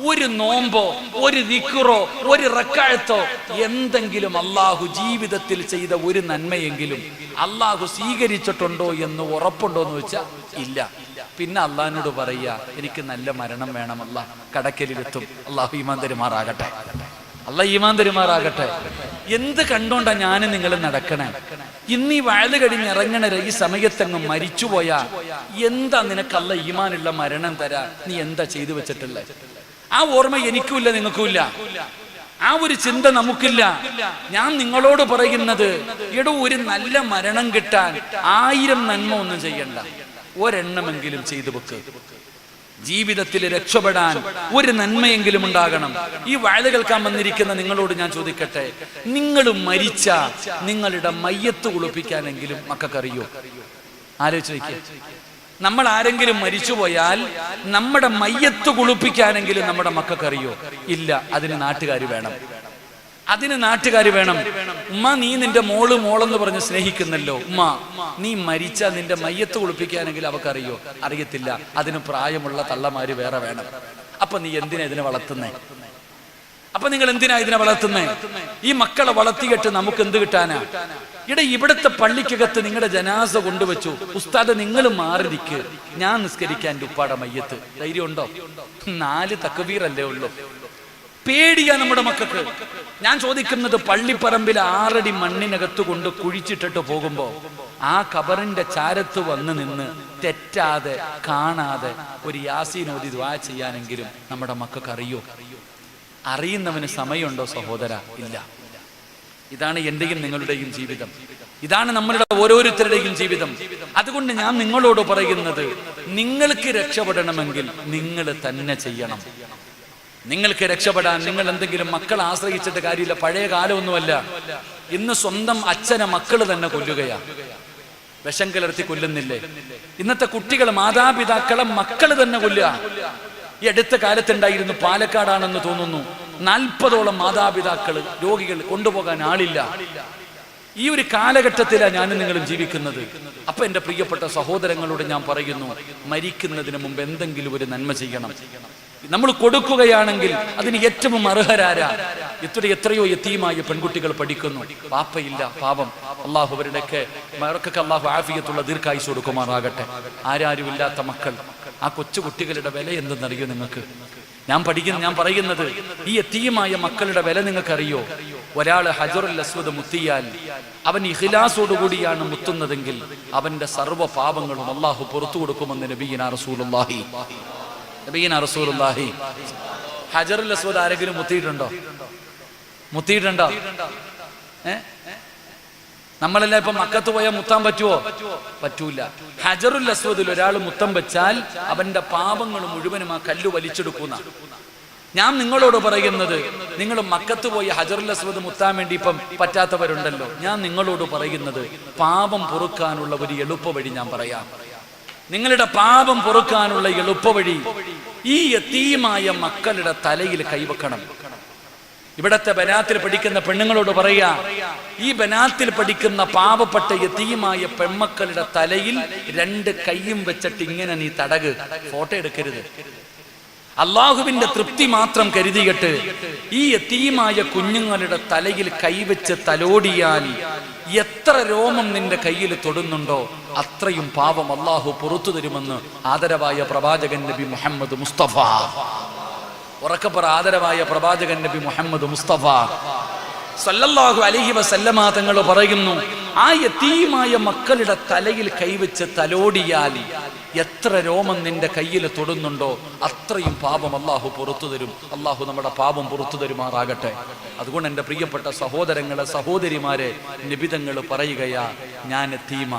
ഒരു നോമ്പോ ഒരു ദിക്റോ ഒരു റക്അത്തോ എന്തെങ്കിലും അള്ളാഹു ജീവിതത്തിൽ ചെയ്ത ഒരു നന്മയെങ്കിലും അള്ളാഹു സ്വീകരിച്ചിട്ടുണ്ടോ എന്ന് ഉറപ്പുണ്ടോ എന്ന് വെച്ചാൽ ഇല്ല. പിന്നെ അള്ളാഹിനോട് പറയുക, എനിക്ക് നല്ല മരണം വേണം, അല്ലാ കടക്കലിലെത്തും. അള്ളാഹു ഈമാൻ തരുമാറാകട്ടെ. അള്ളാഹ് ഈമാൻ തരുമാറാകട്ടെ. എന്ത് കണ്ടോണ്ടാ ഞാനും നിങ്ങൾ നടക്കണേ? ഇന്ന് ഈ വയല് കഴിഞ്ഞിറങ്ങണ ഈ സമയത്തങ്ങ് മരിച്ചുപോയാ എന്താ നിനക്ക് അള്ളാഹ് ഈമാനുള്ള മരണം തരാ? നീ എന്താ ചെയ്തു വെച്ചിട്ടുള്ളേ? ആ ഓർമ്മ എനിക്കുമില്ല, നിങ്ങൾക്കുമില്ല. ആ ഒരു ചിന്ത നമുക്കില്ല. ഞാൻ നിങ്ങളോട് പറയുന്നത്, എടോ ഒരു നല്ല മരണം കിട്ടാൻ 1000 നന്മ ഒന്നും ചെയ്യണ്ട, ഒരെണ്ണമെങ്കിലും ചെയ്തു വെക്ക്. ജീവിതത്തിൽ രക്ഷപ്പെടാൻ ഒരു നന്മയെങ്കിലും ഉണ്ടാകണം. ഈ വയല് കേൾക്കാൻ വന്നിരിക്കുന്ന നിങ്ങളോട് ഞാൻ ചോദിക്കട്ടെ, നിങ്ങൾ മരിച്ച നിങ്ങളുടെ മയ്യത്ത് കുളിപ്പിക്കാനെങ്കിലും മക്കൾക്കറിയോ? ആലോചിച്ച് നോക്കിയേ. നമ്മൾ ആരെങ്കിലും മരിച്ചുപോയാൽ നമ്മുടെ മയ്യത്ത് കുളിപ്പിക്കാനെങ്കിലും നമ്മുടെ മക്കൾക്കറിയോ? ഇല്ല. അതിന് നാട്ടുകാർ വേണം. അതിന് നാട്ടുകാർ വേണം. ഉമ്മ, നീ നിന്റെ മോളെന്ന് പറഞ്ഞ് സ്നേഹിക്കുന്നല്ലോ. ഉമ്മ, നീ മരിച്ച നിന്റെ മയ്യത്ത് കുളിപ്പിക്കാനെങ്കിൽ അവക്കറിയോ? അറിയത്തില്ല. അതിന് പ്രായമുള്ള തള്ളമാര് വേറെ വേണം. അപ്പൊ നീ എന്തിനാ ഇതിനെ വളർത്തുന്നേ? അപ്പൊ നിങ്ങൾ എന്തിനാ ഇതിനെ വളർത്തുന്നേ? ഈ മക്കളെ വളർത്തിയിട്ട് നമുക്ക് എന്ത് കിട്ടാനാ? ഇവിടുത്തെ പള്ളിക്കകത്ത് നിങ്ങളുടെ ജനാസ കൊണ്ടുവച്ചു. ഉസ്താദ് നിങ്ങൾ മാറിരിക്ക്, ഞാൻ നിസ്കരിക്കാൻ ഉപ്പാടെ മയ്യത്ത്. ധൈര്യം ഉണ്ടോ? 4 തക്ബീറല്ലേ ഉള്ളൂ. പേടിയാ നമ്മുടെ മക്കൾക്ക്. ഞാൻ ചോദിക്കുന്നത്, പള്ളിപ്പറമ്പിൽ 6 അടി മണ്ണിനകത്ത് കൊണ്ട് കുഴിച്ചിട്ടിട്ട് പോകുമ്പോ ആ ഖബറിന്റെ ചാരത്ത് വന്ന് നിന്ന് തെറ്റാതെ കാണാതെ ഒരു യാസീൻ ഓതി ദുആ ചെയ്യാനെങ്കിലും നമ്മുടെ മക്കൾക്ക് അറിയോ? അറിയുന്നവന് സമയമുണ്ടോ സഹോദര? ഇല്ല. ഇതാണ് എന്റെയും നിങ്ങളുടെയും ജീവിതം. ഇതാണ് നമ്മളുടെ ഓരോരുത്തരുടെയും ജീവിതം. അതുകൊണ്ട് ഞാൻ നിങ്ങളോട് പറയുന്നത്, നിങ്ങൾക്ക് രക്ഷപ്പെടണമെങ്കിൽ നിങ്ങൾ തന്നെ ചെയ്യണം. നിങ്ങൾക്ക് രക്ഷപ്പെടാൻ നിങ്ങൾ എന്തെങ്കിലും മക്കളെ ആശ്രയിച്ചിട്ട് കാര്യമില്ല. പഴയ കാലമൊന്നുമല്ല. ഇന്ന് സ്വന്തം അച്ഛനെ മക്കള് തന്നെ കൊല്ലുകയാ. വിഷം കലർത്തി കൊല്ലുന്നില്ലേ? ഇന്നത്തെ കുട്ടികൾ മാതാപിതാക്കളെ മക്കള് തന്നെ കൊല്ലുക. ഈ അടുത്ത കാലത്തുണ്ടായിരുന്നു, പാലക്കാടാണെന്ന് തോന്നുന്നു, 40ഓളം മാതാപിതാക്കള് രോഗികൾ കൊണ്ടുപോകാൻ ആളില്ല. ഈ ഒരു കാലഘട്ടത്തിലാണ് ഞാനും നിങ്ങളും ജീവിക്കുന്നത്. അപ്പൊ എന്റെ പ്രിയപ്പെട്ട സഹോദരങ്ങളോട് ഞാൻ പറയുന്നു, മരിക്കുന്നതിന് മുമ്പ് എന്തെങ്കിലും ഒരു നന്മ ചെയ്യണം. നമ്മൾ കൊടുക്കുകയാണെങ്കിൽ അതിന് ഏറ്റവും അർഹരാരാ? എത്രയോ യതീമായ പെൺകുട്ടികൾ പഠിക്കുന്നു, പാപ്പയില്ല, പാപം. അള്ളാഹു അവരുടെയൊക്കെ അള്ളാഹു ആഫിയത്തുള്ള ദീർഘായുസ് കൊടുക്കുമാറാകട്ടെ. ആരാരുമില്ലാത്ത മക്കൾ, ആ കൊച്ചുകുട്ടികളുടെ വില എന്തെന്നറിയോ നിങ്ങൾക്ക്? ഞാൻ പറയുന്നത്, ഈ യതീമായ മക്കളുടെ വില നിങ്ങൾക്കറിയോ? ഒരാള് ഹജറുൽ അസ്വദ് മുത്തിയാൽ അവൻ ഇഖ്ലാസോടുകൂടിയാണ് മുത്തുന്നതെങ്കിൽ അവന്റെ സർവ്വ പാപങ്ങളും അള്ളാഹു പുറത്തു കൊടുക്കുമെന്ന് നബിയിനാ റസൂലുള്ളാഹി. ഹജറുൽ അസ്വദ് ആരെങ്കിലും മുത്തിയിട്ടുണ്ടോ? നമ്മളെല്ലാം ഇപ്പൊ മക്കത്ത് പോയാൽ മുത്താൻ പറ്റുമോ? പറ്റൂല. ഹജറുൽ അസ്വദിൽ ഒരാൾ മുത്തം വെച്ചാൽ അവന്റെ പാപങ്ങൾ മുഴുവനും ആ കല്ല് വലിച്ചെടുക്കുന്ന. ഞാൻ നിങ്ങളോട് പറയുന്നത്, നിങ്ങൾ മക്കത്ത് പോയി ഹജറുൽ അസ്വദ് മുത്താൻ വേണ്ടി ഇപ്പം പറ്റാത്തവരുണ്ടല്ലോ. ഞാൻ നിങ്ങളോട് പറയുന്നത്, പാപം പൊറുക്കാനുള്ള ഒരു എളുപ്പ വഴി ഞാൻ പറയാം. നിങ്ങളുടെ പാപം പൊറുക്കാനുള്ള എളുപ്പവഴി, ഈ യതീമായ മക്കളുടെ തലയിൽ കൈവക്കണം. ഇവിടത്തെ ബനാത്തിൽ പഠിക്കുന്ന പെണ്ണുങ്ങളോട് പറയാ, ഈ ബനാത്തിൽ പഠിക്കുന്ന പാവപ്പെട്ട യതീമായ പെൺമക്കളുടെ തലയിൽ 2 കൈയും വെച്ചിട്ട് ഇങ്ങനെ നീ തടക്, ഫോട്ടോ എടുക്കരുത്. അള്ളാഹുവിന്റെ തൃപ്തി മാത്രം കരുതിയിട്ട് ഈ യതീമായ കുഞ്ഞുങ്ങളുടെ തലയിൽ കൈവച്ച് തലോടിയാൽ എത്ര രോമം നിന്റെ കയ്യിൽ തൊടുന്നുണ്ടോ അത്രയും പാപം അള്ളാഹു പുറത്തു തരുമെന്ന് ആദരവായ പ്രവാചകൻ നബി മുഹമ്മദ് മുസ്തഫ. ഉറക്കപ്പറ, ആദരവായ പ്രവാചകൻ നബി മുഹമ്മദ് മുസ്തഫ സല്ലല്ലാഹു അലൈഹി വസല്ലമ തങ്ങൾ പറയുന്നു, ആ യതീമായ മക്കളുടെ തലയിൽ കൈവച്ച് തലോടിയാൽ എത്ര രോമം നിന്റെ കയ്യിൽ തൊടുന്നുണ്ടോ അത്രയും പാപം അള്ളാഹു പുറത്തു തരും. അള്ളാഹു നമ്മുടെ പാപം പുറത്തു തരുമാറാകട്ടെ. അതുകൊണ്ട് എൻ്റെ പ്രിയപ്പെട്ട സഹോദരങ്ങളെ, സഹോദരിമാരെ, നബിതങ്ങൾ പറയുകയാ, ഞാൻ യതീമ.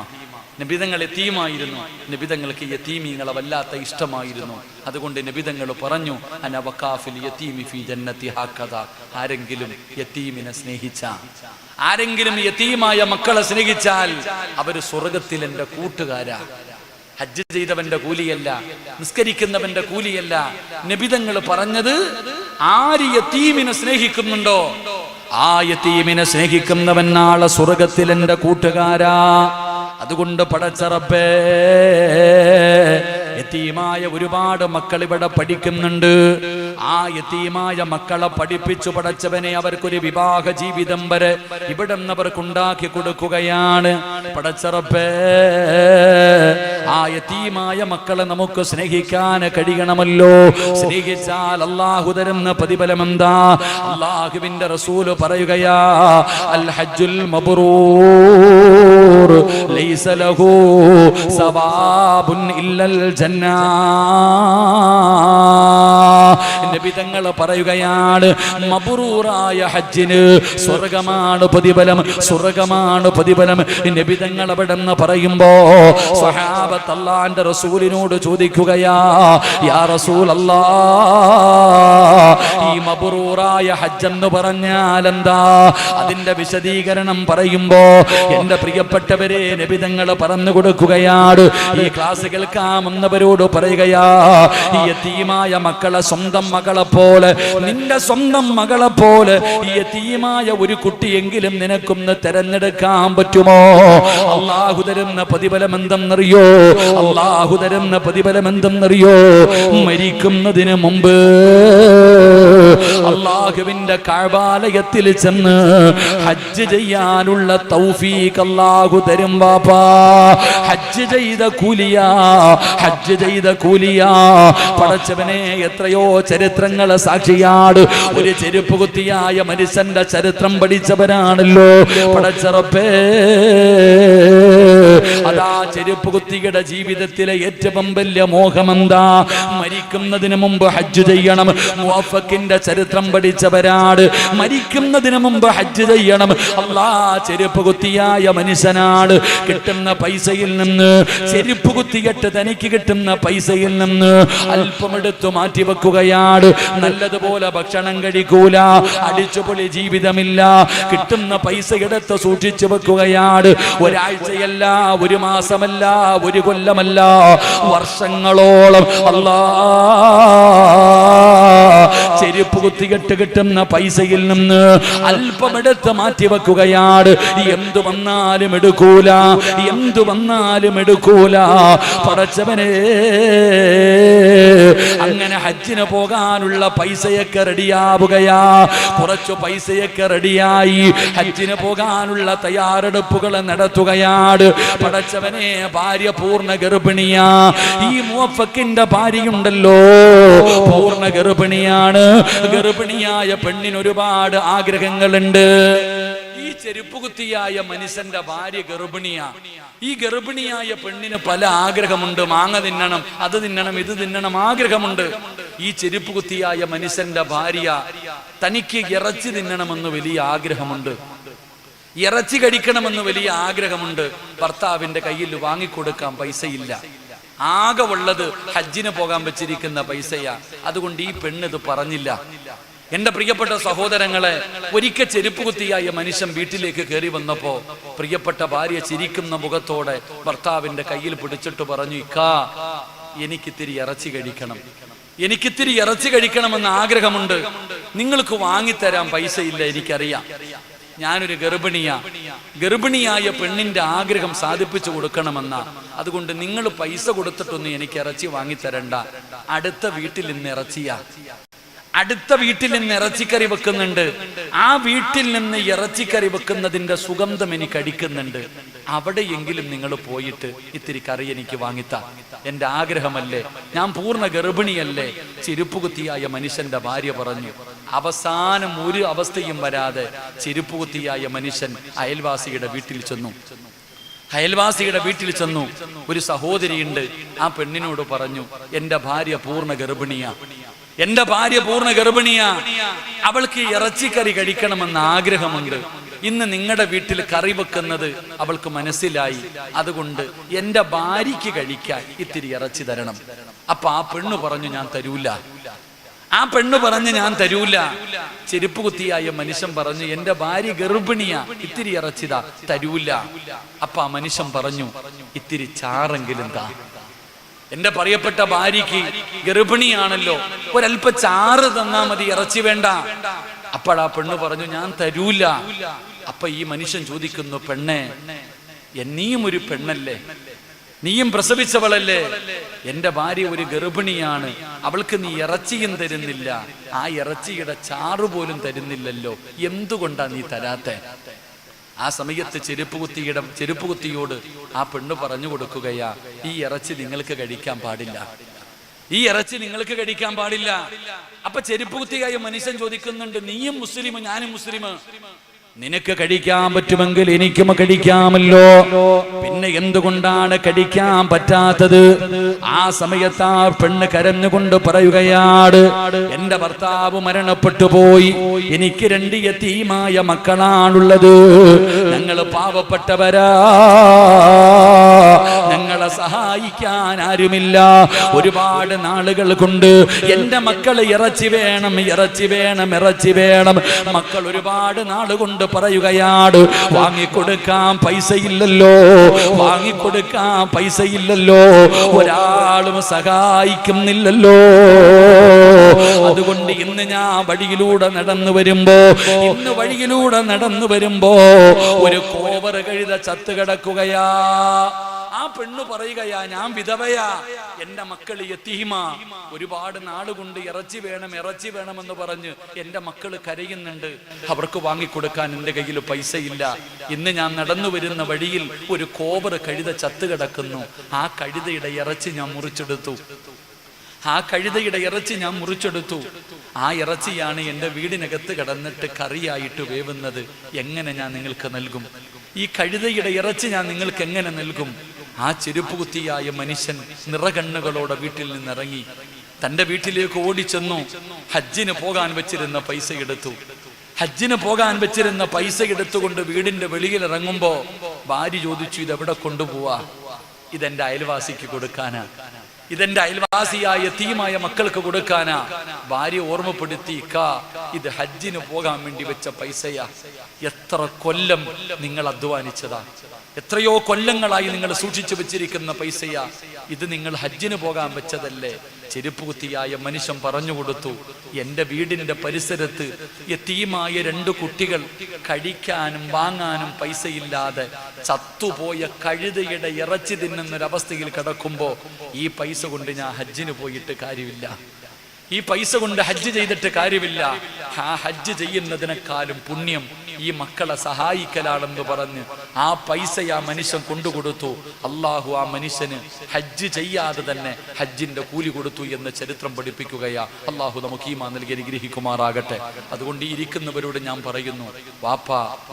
നബിതങ്ങൾ യതീമായിരുന്നു. നബിതങ്ങൾക്ക് യതീമീങ്ങളെ വല്ലാത്ത ഇഷ്ടമായിരുന്നു. അതുകൊണ്ട് നബിതങ്ങൾ പറഞ്ഞു, അന വഖാഫിൽ യതീമി ഫീ ജന്നതി ഹഖദ. ആരെങ്കിലും യതീമിനെ സ്നേഹിച്ച, ആരെങ്കിലും യതീമായ മക്കളെ സ്നേഹിച്ചാൽ അവർ സ്വർഗത്തിൽ എൻ്റെ കൂട്ടുകാരാ. ഹജ്ജ് ചെയ്തവന്റെ കൂലിയല്ല, നിസ്കരിക്കുന്നവന്റെ കൂലിയല്ല. നബിതങ്ങൾ പറഞ്ഞത്, ആര് യതീമിനെ സ്നേഹിക്കുന്നുണ്ടോ ആ യതീമിനെ സ്നേഹിക്കുന്നവൻ നാളെ സ്വർഗത്തിൽ എൻ്റെ കൂട്ടുകാരാ. അതുകൊണ്ട് പടച്ച റബ്ബേ, യതീമായ ഒരുപാട് മക്കൾ ഇവിടെ പഠിക്കുന്നുണ്ട്. ആ യതീമായ മക്കളെ പഠിപ്പിച്ചു പടച്ചവനെ അവർക്കൊരു വിവാഹ ജീവിതം വരെ ഇവിടെ അവർക്കുണ്ടാക്കി കൊടുക്കുകയാണ്. പടച്ച റബ്ബേ, ആ യതീമായ മക്കളെ നമുക്ക് സ്നേഹിക്കാൻ കഴിയണമല്ലോ. സ്നേഹിച്ചാൽ അല്ലാഹു തരുന്ന പ്രതിഫലം എന്താ? അല്ലാഹുവിന്റെ റസൂല് പറയുകയാ, അൽ ഹജ്ജുൽ മബ്റൂർ ലൈസ ലഹു സവാബുൻ ഇല്ലൽ ജന്ന. നബി തങ്ങൾ പറയുകയാണ്, മബ്റൂറായ ഹജ്ജിന് സ്വർഗമാണ് പ്രതിഫലം, സ്വർഗമാണ് പ്രതിഫലം. നബി തങ്ങൾ അവിടെ നിന്ന് പറയുമ്പോ സ്വഹാബത്ത് അല്ലാഹുവിന്റെ റസൂലിനോട് ചോദിക്കുകയാ, യാ റസൂലല്ലാഹ്, ഈ മബ്റൂറായ ഹജ്ജ് എന്ന് പറഞ്ഞാൽ എന്താ? അതിന്റെ വിശദീകരണം പറയുമ്പോ എന്റെ പ്രിയപ്പെട്ടവരെ, നബി തങ്ങൾ പറഞ്ഞു കൊടുക്കുകയാണ്. ഈ ക്ലാസ് കേൾക്കാമെന്നവരോട് പറയുകയാ, ഈ യതീമായ മക്കളെ സ്വന്തം മകളെ പോലെ, നിന്റെ സ്വന്തം മകളെ പോലെ ഈ യതീമായ ഒരു കുട്ടിയെങ്കിലും നിനക്കൊന്ന് തെരഞ്ഞെടുക്കാൻ പറ്റുമോ? അല്ലാഹു തരുന്ന പ്രതിഫലം എന്തെന്നറിയോ? അല്ലാഹു തരുന്ന പ്രതിഫലം എന്തെന്നറിയോ? മരിക്കുന്നതിന് മുമ്പ് അല്ലാഹുവിന്റെ കഅബാലയത്തിൽ ചെന്ന് ഹജ്ജ് ചെയ്യാനുള്ള തൗഫീഖ് അല്ലാഹു തരും. ബാപ്പാ, ഹജ്ജ് ചെയ്ത കൂലിയാ, ഹജ്ജ് ചെയ്ത കൂലിയാ. പടച്ചവനെ, എത്രയോ ചരിത്രങ്ങളെ സാക്ഷിയാട്. ഒരു ചെരുപ്പ് കുത്തിയായ മനുഷ്യന്റെ ചരിത്രം പഠിച്ചവരാണല്ലോ പടച്ച റബ്ബേ. അതാ ചെരുപ്പ് കുത്തിയുടെ ജീവിതത്തിലെ ഏറ്റവും വലിയ മോഹമെന്താ? മരിക്കുന്നതിന് മുമ്പ് ഹജ്ജ് ചെയ്യണം. മുവഫക്കിന്റെ ചരിത്രം പഠിച്ചവരാണ്. മരിക്കുന്നതിന് മുമ്പ് ഹജ്ജ് ചെയ്യണം. അല്ലാ, ചെരുപ്പ് കുത്തിയായ മനുഷ്യനാണ്. കിട്ടുന്ന പൈസയിൽ നിന്ന്, ചെരുപ്പ് കുത്തിയിട്ട് തനിക്ക് കിട്ടുന്ന പൈസയിൽ നിന്ന് അല്പമെടുത്തു മാറ്റി വെക്കുകയാണ്. നല്ലതുപോലെ ഭക്ഷണം കഴിക്കൂല, അടിച്ചുപൊളി ജീവിതമില്ല. കിട്ടുന്ന പൈസ എടുത്ത് സൂക്ഷിച്ചു വെക്കുകയാണ്. ഒരാഴ്ചയല്ല, ഒരു മാസമല്ല, ഒരു കൊല്ലമല്ല, വർഷങ്ങളോളം. അല്ലാ, ചെരുപ്പ് കുത്തികെട്ട് കിട്ടുന്ന പൈസയിൽ നിന്ന് അല്പമെടുത്ത് മാറ്റി വെക്കുകയാണ്. എന്തു വന്നാലും എടുക്കൂല, എന്തു വന്നാലും എടുക്കൂല. പടച്ചവനെ, അങ്ങനെ ഹജ്ജിന് പോകാനുള്ള പൈസയൊക്കെ റെഡിയാവുകയാ. കുറച്ചു പൈസയൊക്കെ റെഡിയായി ഹജ്ജിന് പോകാനുള്ള തയ്യാറെടുപ്പുകൾ നടത്തുകയാണ്. പടച്ചവനെ, ഭാര്യ പൂർണ്ണ ഗർഭിണിയാ. ഈ മുവഫക്കിന്റെ ഭാര്യയുണ്ടല്ലോ, പൂർണ്ണ ഗർഭിണിയാണ്. ഗർഭിണിയായ പെണ്ണിന് ഒരുപാട് ആഗ്രഹങ്ങളുണ്ട്. ഈ ചെരുപ്പുകുത്തിയായ മനുഷ്യന്റെ ഭാര്യ ഗർഭിണിയാ. ഈ ഗർഭിണിയായ പെണ്ണിന് പല ആഗ്രഹമുണ്ട്. മാങ്ങ തിന്നണം, അത് തിന്നണം, ഇത് തിന്നണം, ആഗ്രഹമുണ്ട്. ഈ ചെരുപ്പുകുത്തിയായ മനുഷ്യന്റെ ഭാര്യ തനിക്ക് ഇറച്ചി തിന്നണമെന്ന് വലിയ ആഗ്രഹമുണ്ട്, ഇറച്ചി കഴിക്കണമെന്ന് വലിയ ആഗ്രഹമുണ്ട്. ഭർത്താവിന്റെ കയ്യിൽ വാങ്ങിക്കൊടുക്കാൻ പൈസയില്ല. ആകെ ഉള്ളത് ഹജ്ജിന് പോകാൻ വെച്ചിരിക്കുന്ന പൈസയാ. അതുകൊണ്ട് ഈ പെണ്ണ് ഇത് പറഞ്ഞില്ല. എന്റെ പ്രിയപ്പെട്ട സഹോദരങ്ങളെ, ഒരിക്കൽ ചെരുപ്പ് കുത്തിയായ മനുഷ്യൻ വീട്ടിലേക്ക് കയറി വന്നപ്പോ പ്രിയപ്പെട്ട ഭാര്യ ചിരിക്കുന്ന മുഖത്തോടെ ഭർത്താവിന്റെ കയ്യിൽ പിടിച്ചിട്ട് പറഞ്ഞു, ഇക്കാ, എനിക്കിത്തിരി ഇറച്ചി കഴിക്കണം, എനിക്കിത്തിരി ഇറച്ചി കഴിക്കണമെന്ന് ആഗ്രഹമുണ്ട്. നിങ്ങൾക്ക് വാങ്ങിത്തരാൻ പൈസ ഇല്ല, എനിക്കറിയാം. ഞാനൊരു ഗർഭിണിയായ പെണ്ണിന്റെ ആഗ്രഹം സാധിപ്പിച്ചു കൊടുക്കണമെന്ന, അതുകൊണ്ട് നിങ്ങൾ പൈസ കൊടുത്തിട്ടൊന്നും എനിക്ക് ഇറച്ചി വാങ്ങിത്തരണ്ട. അടുത്ത വീട്ടിൽ നിന്ന് ഇറച്ചിക്കറി വെക്കുന്നുണ്ട്. ആ വീട്ടിൽ നിന്ന് ഇറച്ചിക്കറി വെക്കുന്നതിന്റെ സുഗന്ധം എനിക്ക് അടിക്കുന്നുണ്ട്. അവിടെയെങ്കിലും നിങ്ങൾ പോയിട്ട് ഇത്തിരി കറി എനിക്ക് വാങ്ങിത്താ. എന്റെ ആഗ്രഹമല്ലേ, ഞാൻ പൂർണ്ണ ഗർഭിണിയല്ലേ. ചെരുപ്പുകുത്തിയായ മനുഷ്യന്റെ ഭാര്യ പറഞ്ഞു. അവസാനം ഒരു അവസ്ഥയും വരാതെ ചെരുപ്പുകുത്തിയായ മനുഷ്യൻ അയൽവാസിയുടെ വീട്ടിൽ ചെന്നു. ഒരു സഹോദരിയുണ്ട്. ആ പെണ്ണിനോട് പറഞ്ഞു, എന്റെ ഭാര്യ പൂർണ്ണ ഗർഭിണിയാ, അവൾക്ക് ഇറച്ചിക്കറി കഴിക്കണമെന്ന് ആഗ്രഹമുണ്ട്. ഇന്ന് നിങ്ങളുടെ വീട്ടിൽ കറി വെക്കുന്നത് അവൾക്ക് മനസ്സിലായി. അതുകൊണ്ട് എന്റെ ഭാര്യയ്ക്ക് കഴിക്കാൻ ഇത്തിരി ഇറച്ചി തരണം. അപ്പൊ ആ പെണ്ണ് പറഞ്ഞു, ഞാൻ തരൂല. ചെരുപ്പ് കുത്തിയായ മനുഷ്യൻ പറഞ്ഞു, എന്റെ ഭാര്യ ഗർഭിണിയാ, ഇത്തിരി ഇറച്ചിതാ, തരൂല. അപ്പൊ ആ മനുഷ്യൻ പറഞ്ഞു, ഇത്തിരി ചാറെങ്കിലും താ. എന്റെ പറയപ്പെട്ട ഭാര്യയ്ക്ക് ഗർഭിണിയാണല്ലോ, ഒരല്പ ചാറ് തന്നാ മതി, ഇറച്ചി വേണ്ട. അപ്പോഴാ പെണ്ണ് പറഞ്ഞു, ഞാൻ തരൂല. അപ്പൊ ഈ മനുഷ്യൻ ചോദിക്കുന്നു, പെണ്ണെ, നീയും ഒരു പെണ്ണല്ലേ, നീയും പ്രസവിച്ചവളല്ലേ? എന്റെ ഭാര്യ ഒരു ഗർഭിണിയാണ്, അവൾക്ക് നീ ഇറച്ചിയും തരുന്നില്ല, ആ ഇറച്ചിയുടെ ചാറ് പോലും തരുന്നില്ലല്ലോ, എന്തുകൊണ്ടാ നീ തരാത്തെ? ആ സമയത്ത് ചെരുപ്പുകുത്തിയോട് ആ പെണ്ണ് പറഞ്ഞു കൊടുക്കുകയാ, ഈ ഇറച്ചി നിങ്ങൾക്ക് കഴിക്കാൻ പാടില്ല. അപ്പൊ ചെരുപ്പുകുത്തിയായ മനുഷ്യൻ ചോദിക്കുന്നുണ്ട്, നീയും മുസ്ലിം, ഞാനും മുസ്ലിം, നിനക്ക് കഴിക്കാൻ പറ്റുമെങ്കിൽ എനിക്കും കഴിക്കാമല്ലോ, പിന്നെ എന്തുകൊണ്ടാണ് കഴിക്കാൻ പറ്റാത്തത്? ആ സമയത്ത് ആ പെണ്ണ് കരഞ്ഞുകൊണ്ട് പറയുകയാണ്, എന്റെ ഭർത്താവ് മരണപ്പെട്ടു പോയി, എനിക്ക് 2 യതീമായ മക്കളാണുള്ളത്, ഞങ്ങൾ പാവപ്പെട്ടവരാ, ഞങ്ങളെ സഹായിക്കാൻ ആരുമില്ല. ഒരുപാട് നാളുകൾ കൊണ്ട് എന്റെ മക്കള് ഇറച്ചി വേണം. മക്കൾ ഒരുപാട് നാളുകൊണ്ട് പറയുകയാണ്, വാങ്ങിക്കൊടുക്കാൻ പൈസയില്ലല്ലോ, ഒരാളും സഹായിക്കുന്നില്ലല്ലോ. അതുകൊണ്ട് ഇന്ന് ഞാൻ വഴിയിലൂടെ നടന്നു വരുമ്പോ ഒരു കോവർ കഴുത ചത്ത് കിടക്കുകയാ. ആ പെണ്ണ് പറയുകയാ, ഞാൻ വിധവയാ, എന്റെ മക്കള് യതീമ, ഒരുപാട് നാളുകൊണ്ട് ഇറച്ചി വേണമെന്ന് പറഞ്ഞ് എന്റെ മക്കള് കരയുന്നുണ്ട്, അവർക്ക് വാങ്ങിക്കൊടുക്കാൻ എന്റെ കയ്യിൽ പൈസയില്ല. ഇന്ന് ഞാൻ നടന്നു വരുന്ന വഴിയിൽ ഒരു കോവർ കഴുത ചത്ത് കിടക്കുന്നു. ആ കഴുതയുടെ ഇറച്ചി ഞാൻ മുറിച്ചെടുത്തു. ആ ഇറച്ചിയാണ് എന്റെ വീടിനകത്ത് കിടന്നിട്ട് കറിയായിട്ട് വേവുന്നത്. എങ്ങനെ ഞാൻ നിങ്ങൾക്ക് നൽകും? ഈ കഴുതയുടെ ഇറച്ചി ഞാൻ നിങ്ങൾക്ക് എങ്ങനെ നൽകും? ആ ചെരുപ്പുകുത്തിയായ മനുഷ്യൻ നിറകണ്ണുകളോടെ വീട്ടിൽ നിന്നിറങ്ങി തന്റെ വീട്ടിലേക്ക് ഓടിച്ചെന്നു. ഹജ്ജിന് പോകാൻ വെച്ചിരുന്ന പൈസ എടുത്തുകൊണ്ട് വീടിന്റെ വെളിയിൽ ഇറങ്ങുമ്പോ ഭാര്യ ചോദിച്ചു, ഇതെവിടെ കൊണ്ടുപോവാ? ഇതെന്റെ അയൽവാസിക്ക് കൊടുക്കാനാ, ഇതെന്റെ അയൽവാസിയായ യതീമായ മക്കൾക്ക് കൊടുക്കാനാ. ഭാര്യ ഓർമ്മപ്പെടുത്തി, ഇത് ഹജ്ജിന് പോകാൻ വേണ്ടി വെച്ച പൈസയാ. എത്ര കൊല്ലം നിങ്ങൾ അധ്വാനിച്ചതാ, എത്രയോ കൊല്ലങ്ങളായി നിങ്ങൾ സൂക്ഷിച്ചു വെച്ചിരിക്കുന്ന പൈസയാ. ഇത് നിങ്ങൾ ഹജ്ജിന് പോകാൻ വെച്ചതല്ലേ? ചെരുപ്പുകുത്തിയായ മനുഷ്യൻ പറഞ്ഞു കൊടുത്തു, എന്റെ വീടിന്റെ പരിസരത്ത് യതീമായ 2 കുട്ടികൾ കഴിക്കാനും വാങ്ങാനും പൈസയില്ലാതെ ചത്തുപോയ കഴുതയുടെ ഇറച്ചി തിന്നുന്നൊരവസ്ഥയിൽ കിടക്കുമ്പോ ഈ പൈസ കൊണ്ട് ഞാൻ ഹജ്ജിന് പോയിട്ട് കാര്യമില്ല, ഈ പൈസ കൊണ്ട് ഹജ്ജ് ചെയ്തിട്ട് കാര്യമില്ല. ആ ഹജ്ജ് ചെയ്യുന്നതിനേക്കാളും പുണ്യം ഈ മക്കളെ സഹായിക്കലാണെന്ന് പറഞ്ഞ് ആ പൈസ ആ മനുഷ്യൻ കൊണ്ടുകൊടുത്തു. അള്ളാഹു ആ മനുഷ്യന് ഹജ്ജ് ചെയ്യാതെ തന്നെ ഹജ്ജിന്റെ കൂലി കൊടുത്തു എന്ന് ചരിത്രം പഠിപ്പിക്കുകയാ. അള്ളാഹു നമുക്ക് ഈമാൻ നൽകി അനുഗ്രഹിക്കുമാറാകട്ടെ. അതുകൊണ്ട് ഈ ഇരിക്കുന്നവരോട് ഞാൻ പറയുന്നു, വാപ്പ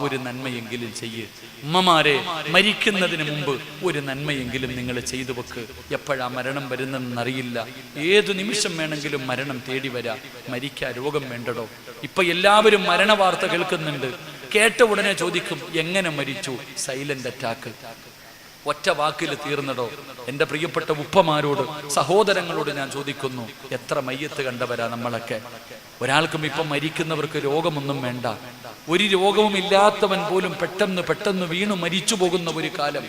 ഒരു നന്മയെങ്കിലും ചെയ്യ്. ഉമ്മമാരെ, മരിക്കുന്നതിന് മുമ്പ് ഒരു നന്മയെങ്കിലും നിങ്ങൾ ചെയ്തു വെക്ക്. എപ്പോഴാ മരണം വരുന്നതെന്നറിയില്ല, ഏതു നിമിഷം വേണമെങ്കിലും മരണം തേടി വരാ. മരിക്കാൻ രോഗം വേണ്ടടോ? ഇപ്പൊ എല്ലാവരും മരണ വാർത്ത കേൾക്കുന്നുണ്ട്. കേട്ട ഉടനെ ചോദിക്കും, എങ്ങനെ മരിച്ചു? Silent attack. ഒറ്റ വാക്കിൽ തീർന്നടോ? എന്റെ പ്രിയപ്പെട്ട ഉപ്പമാരോട്, സഹോദരങ്ങളോട് ഞാൻ ചോദിക്കുന്നു, എത്ര മയ്യത്ത് കണ്ടവരാ നമ്മളൊക്കെ? ഒരാൾക്കും ഇപ്പം മരിക്കുന്നവർക്ക് രോഗമൊന്നും വേണ്ട. ഒരു രോഗവും ഇല്ലാത്തവൻ പോലും പെട്ടെന്ന് വീണു മരിച്ചു പോകുന്ന ഒരു കാലം.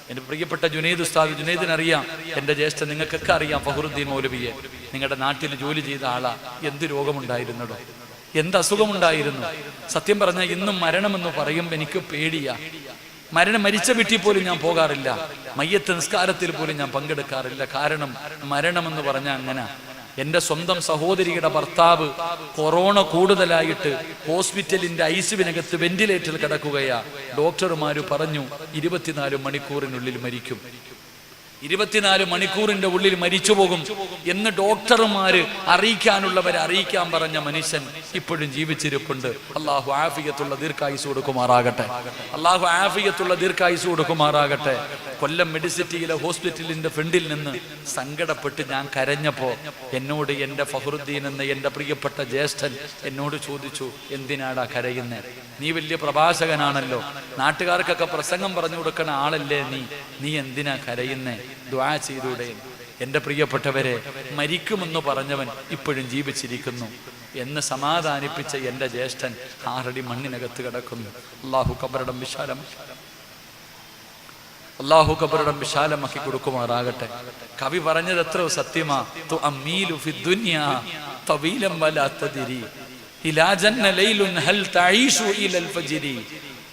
എന്റെ പ്രിയപ്പെട്ട ജുനൈദ് ഉസ്താദ്, ജുനൈദിനറിയാം, എന്റെ ജ്യേഷ്ഠൻ, നിങ്ങൾക്കൊക്കെ അറിയാം, ഫഹറുദ്ദീൻ മൗലവിയെ. നിങ്ങളുടെ നാട്ടിൽ ജോലി ചെയ്ത ആളാ. എന്ത് രോഗമുണ്ടായിരുന്നടോ? എന്ത് അസുഖമുണ്ടായിരുന്നു. സത്യം പറഞ്ഞാൽ ഇന്നും മരണമെന്ന് പറയുമ്പോൾ എനിക്ക് പേടിയാ. മരിച്ച വീട്ടിൽ പോലും ഞാൻ പോകാറില്ല, മയ്യത്ത് നിസ്കാരത്തിൽ പോലും ഞാൻ പങ്കെടുക്കാറില്ല. കാരണം മരണമെന്ന് പറഞ്ഞാൽ അങ്ങനെ. എൻ്റെ സ്വന്തം സഹോദരിയുടെ ഭർത്താവ് കൊറോണ കൂടുതലായിട്ട് ഹോസ്പിറ്റലിന്റെ ഐസിയുവിനകത്ത് വെന്റിലേറ്ററിൽ കിടക്കുകയാ. ഡോക്ടർമാര് പറഞ്ഞു 24 മണിക്കൂറിനുള്ളിൽ മരിക്കും, 24 മണിക്കൂറിന്റെ ഉള്ളിൽ മരിച്ചു പോകും എന്ന് ഡോക്ടർമാര് അറിയിക്കാനുള്ളവരെ അറിയിക്കാൻ പറഞ്ഞ മനുഷ്യൻ ഇപ്പോഴും ജീവിച്ചിരിപ്പുണ്ട്. അള്ളാഹു ആഫിയത്തുള്ള ദീർഘായുസ് കൊടുക്കുമാറാകട്ടെ, അള്ളാഹു ആഫിയത്തുള്ള ദീർഘായുസ് കൊടുക്കുമാറാകട്ടെ. കൊല്ലം മെഡിസിറ്റിയിലെ ഹോസ്പിറ്റലിന്റെ ഫ്രണ്ടിൽ നിന്ന് സങ്കടപ്പെട്ട് ഞാൻ കരഞ്ഞപ്പോ എന്നോട് എൻ്റെ ഫഹറുദ്ദീൻ എന്ന എൻ്റെ പ്രിയപ്പെട്ട ജ്യേഷ്ഠൻ എന്നോട് ചോദിച്ചു, എന്തിനാടാ കരയുന്നേ? നീ വലിയ പ്രഭാഷകനാണല്ലോ, നാട്ടുകാർക്കൊക്കെ പ്രസംഗം പറഞ്ഞു കൊടുക്കണ ആളല്ലേ നീ എന്തിനാ കരയുന്നേ? ദുആ ചെയ്തൂടെ? എൻ്റെ പ്രിയപ്പെട്ടവരെ, മരിക്കുമെന്ന് പറഞ്ഞവൻ ഇപ്പോഴും ജീവിച്ചിരിക്കുന്നു എന്ന് സമാധാനിപ്പിച്ച എൻ്റെ ജ്യേഷ്ഠൻ 6 അടി മണ്ണിനകത്ത് കിടക്കുന്നു. അള്ളാഹു ഖബറിടം വിശാലമാക്കി കൊടുക്കുമാറാകട്ടെ. കവി പറഞ്ഞത് എത്ര സത്യമാ. തുഅമ്മീലു ഫിദ്ദുനിയാ തവീലൻ വലാ തദ്രി ഇലാ ജന്ന ലൈലുൻ ഹൽ തഈശു ഇലൽ ഫജ്രി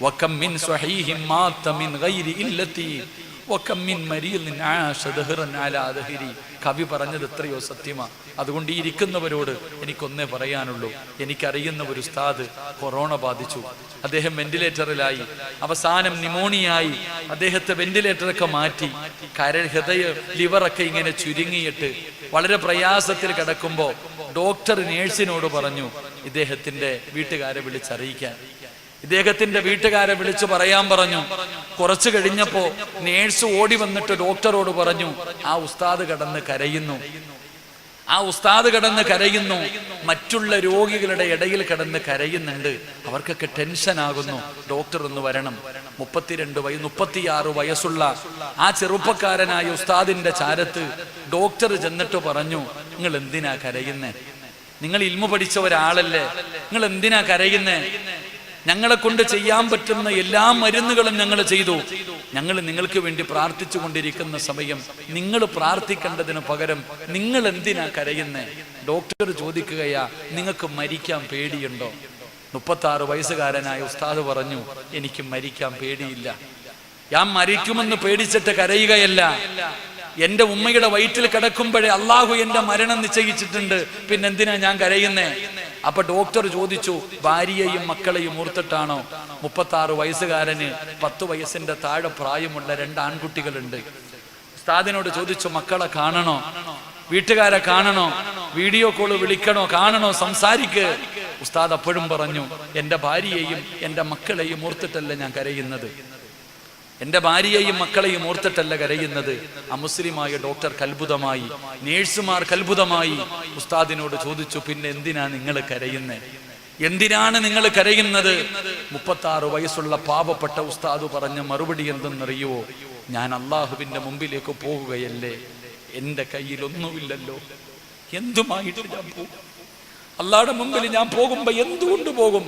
വകം മിൻ സ്വഹീഹിൻ മാത മിൻ ഗൈരി ഇല്ലതി വകം മിൻ മരീദിൻ ആശ ദഹ്റൻ അലാ ദഹ്രി. കവി പറഞ്ഞത് എത്രയോ സത്യമാ. അതുകൊണ്ട് ഈ ഇരിക്കുന്നവരോട് എനിക്കൊന്നേ പറയാനുള്ളൂ. എനിക്കറിയുന്ന ഒരു ഉസ്താദ് കൊറോണ ബാധിച്ചു, അദ്ദേഹം വെന്റിലേറ്ററിലായി, അവസാനം ന്യൂമോണിയായി. അദ്ദേഹത്തെ വെന്റിലേറ്ററൊക്കെ മാറ്റി, ഹൃദയ ലിവറൊക്കെ ഇങ്ങനെ ചുരുങ്ങിയിട്ട് വളരെ പ്രയാസത്തിൽ കിടക്കുമ്പോ ഡോക്ടർ നേഴ്സിനോട് പറഞ്ഞു ഇദ്ദേഹത്തിന്റെ വീട്ടുകാരെ വിളിച്ചറിയിക്കാൻ. ഇദ്ദേഹത്തിന്റെ വീട്ടുകാരെ വിളിച്ചു പറയാൻ പറഞ്ഞു. കുറച്ചു കഴിഞ്ഞപ്പോ നേഴ്സ് ഓടി വന്നിട്ട് ഡോക്ടറോട് പറഞ്ഞു, ആ ഉസ്താദ് കിടന്ന് കരയുന്നു, മറ്റുള്ള രോഗികളുടെ ഇടയിൽ കിടന്ന് കരയുന്നുണ്ട്, അവർക്കൊക്കെ ടെൻഷൻ ആകുന്നു, ഡോക്ടർ ഒന്ന് വരണം. 36 വയസ്സുള്ള ആ ചെറുപ്പക്കാരനായ ഉസ്താദിന്റെ ചാരത്ത് ഡോക്ടർ ചെന്നിട്ട് പറഞ്ഞു, നിങ്ങൾ എന്തിനാ കരയുന്നേ? നിങ്ങൾ ഇൽമു പഠിച്ച ഒരാളല്ലേ, നിങ്ങൾ എന്തിനാ കരയുന്നേ? ഞങ്ങളെ കൊണ്ട് ചെയ്യാൻ പറ്റുന്ന എല്ലാ മരുന്നുകളും ഞങ്ങൾ ചെയ്തു. ഞങ്ങൾ നിങ്ങൾക്ക് വേണ്ടി പ്രാർത്ഥിച്ചു കൊണ്ടിരിക്കുന്ന സമയം നിങ്ങൾ പ്രാർത്ഥിക്കേണ്ടതിന് പകരം നിങ്ങൾ എന്തിനാ കരയുന്നേ? ഡോക്ടർ ചോദിക്കുകയാ, നിങ്ങൾക്ക് മരിക്കാൻ പേടിയുണ്ടോ? 36 വയസ്സുകാരനായ ഉസ്താദ് പറഞ്ഞു, എനിക്ക് മരിക്കാൻ പേടിയില്ല. ഞാൻ മരിക്കുമെന്ന് പേടിച്ചിട്ട് കരയുകയല്ല, എന്റെ ഉമ്മയുടെ വയറ്റിൽ കിടക്കുമ്പോഴേ അള്ളാഹു എന്റെ മരണം നിശ്ചയിച്ചിട്ടുണ്ട്, പിന്നെന്തിനാ ഞാൻ കരയുന്നേ? അപ്പൊ ഡോക്ടർ ചോദിച്ചു, ഭാര്യയെയും മക്കളെയും ഓർത്തിട്ടാണോ? 36 വയസ്സുകാരന് 10 വയസ്സിന്റെ താഴെ പ്രായമുള്ള 2 ആൺകുട്ടികളുണ്ട്. ഉസ്താദിനോട് ചോദിച്ചു, മക്കളെ കാണണോ, വീട്ടുകാരെ കാണണോ, വീഡിയോ കോള് വിളിക്കണോ, കാണണോ, സംസാരിക്ക്? ഉസ്താദ് അപ്പോഴും പറഞ്ഞു, എൻ്റെ ഭാര്യയെയും എൻ്റെ മക്കളെയും ഓർത്തിട്ടല്ല ഞാൻ കരയുന്നത്, എൻ്റെ ഭാര്യയെയും മക്കളെയും ഓർത്തിട്ടല്ല കരയുന്നത്. അമുസ്ലിമായ ഡോക്ടർ കൽബുതമായി, നേഴ്സുമാർ കൽബുതമായി. ഉസ്താദിനോട് ചോദിച്ചു, പിന്നെ എന്തിനാ നിങ്ങൾ കരയുന്നേ? എന്തിനാണ് നിങ്ങൾ കരയുന്നത്? 36 വയസ്സുള്ള പാവപ്പെട്ട ഉസ്താദ് പറഞ്ഞ മറുപടി എന്തെന്നറിയുവോ? ഞാൻ അള്ളാഹുവിന്റെ മുമ്പിലേക്ക് പോകുകയല്ലേ, എൻ്റെ കയ്യിൽ ഒന്നുമില്ലല്ലോ, എന്തുമായിട്ട് ഞാൻ പോകും? അള്ളാഹുടെ മുമ്പിൽ ഞാൻ പോകുമ്പോ എന്തുകൊണ്ട് പോകും?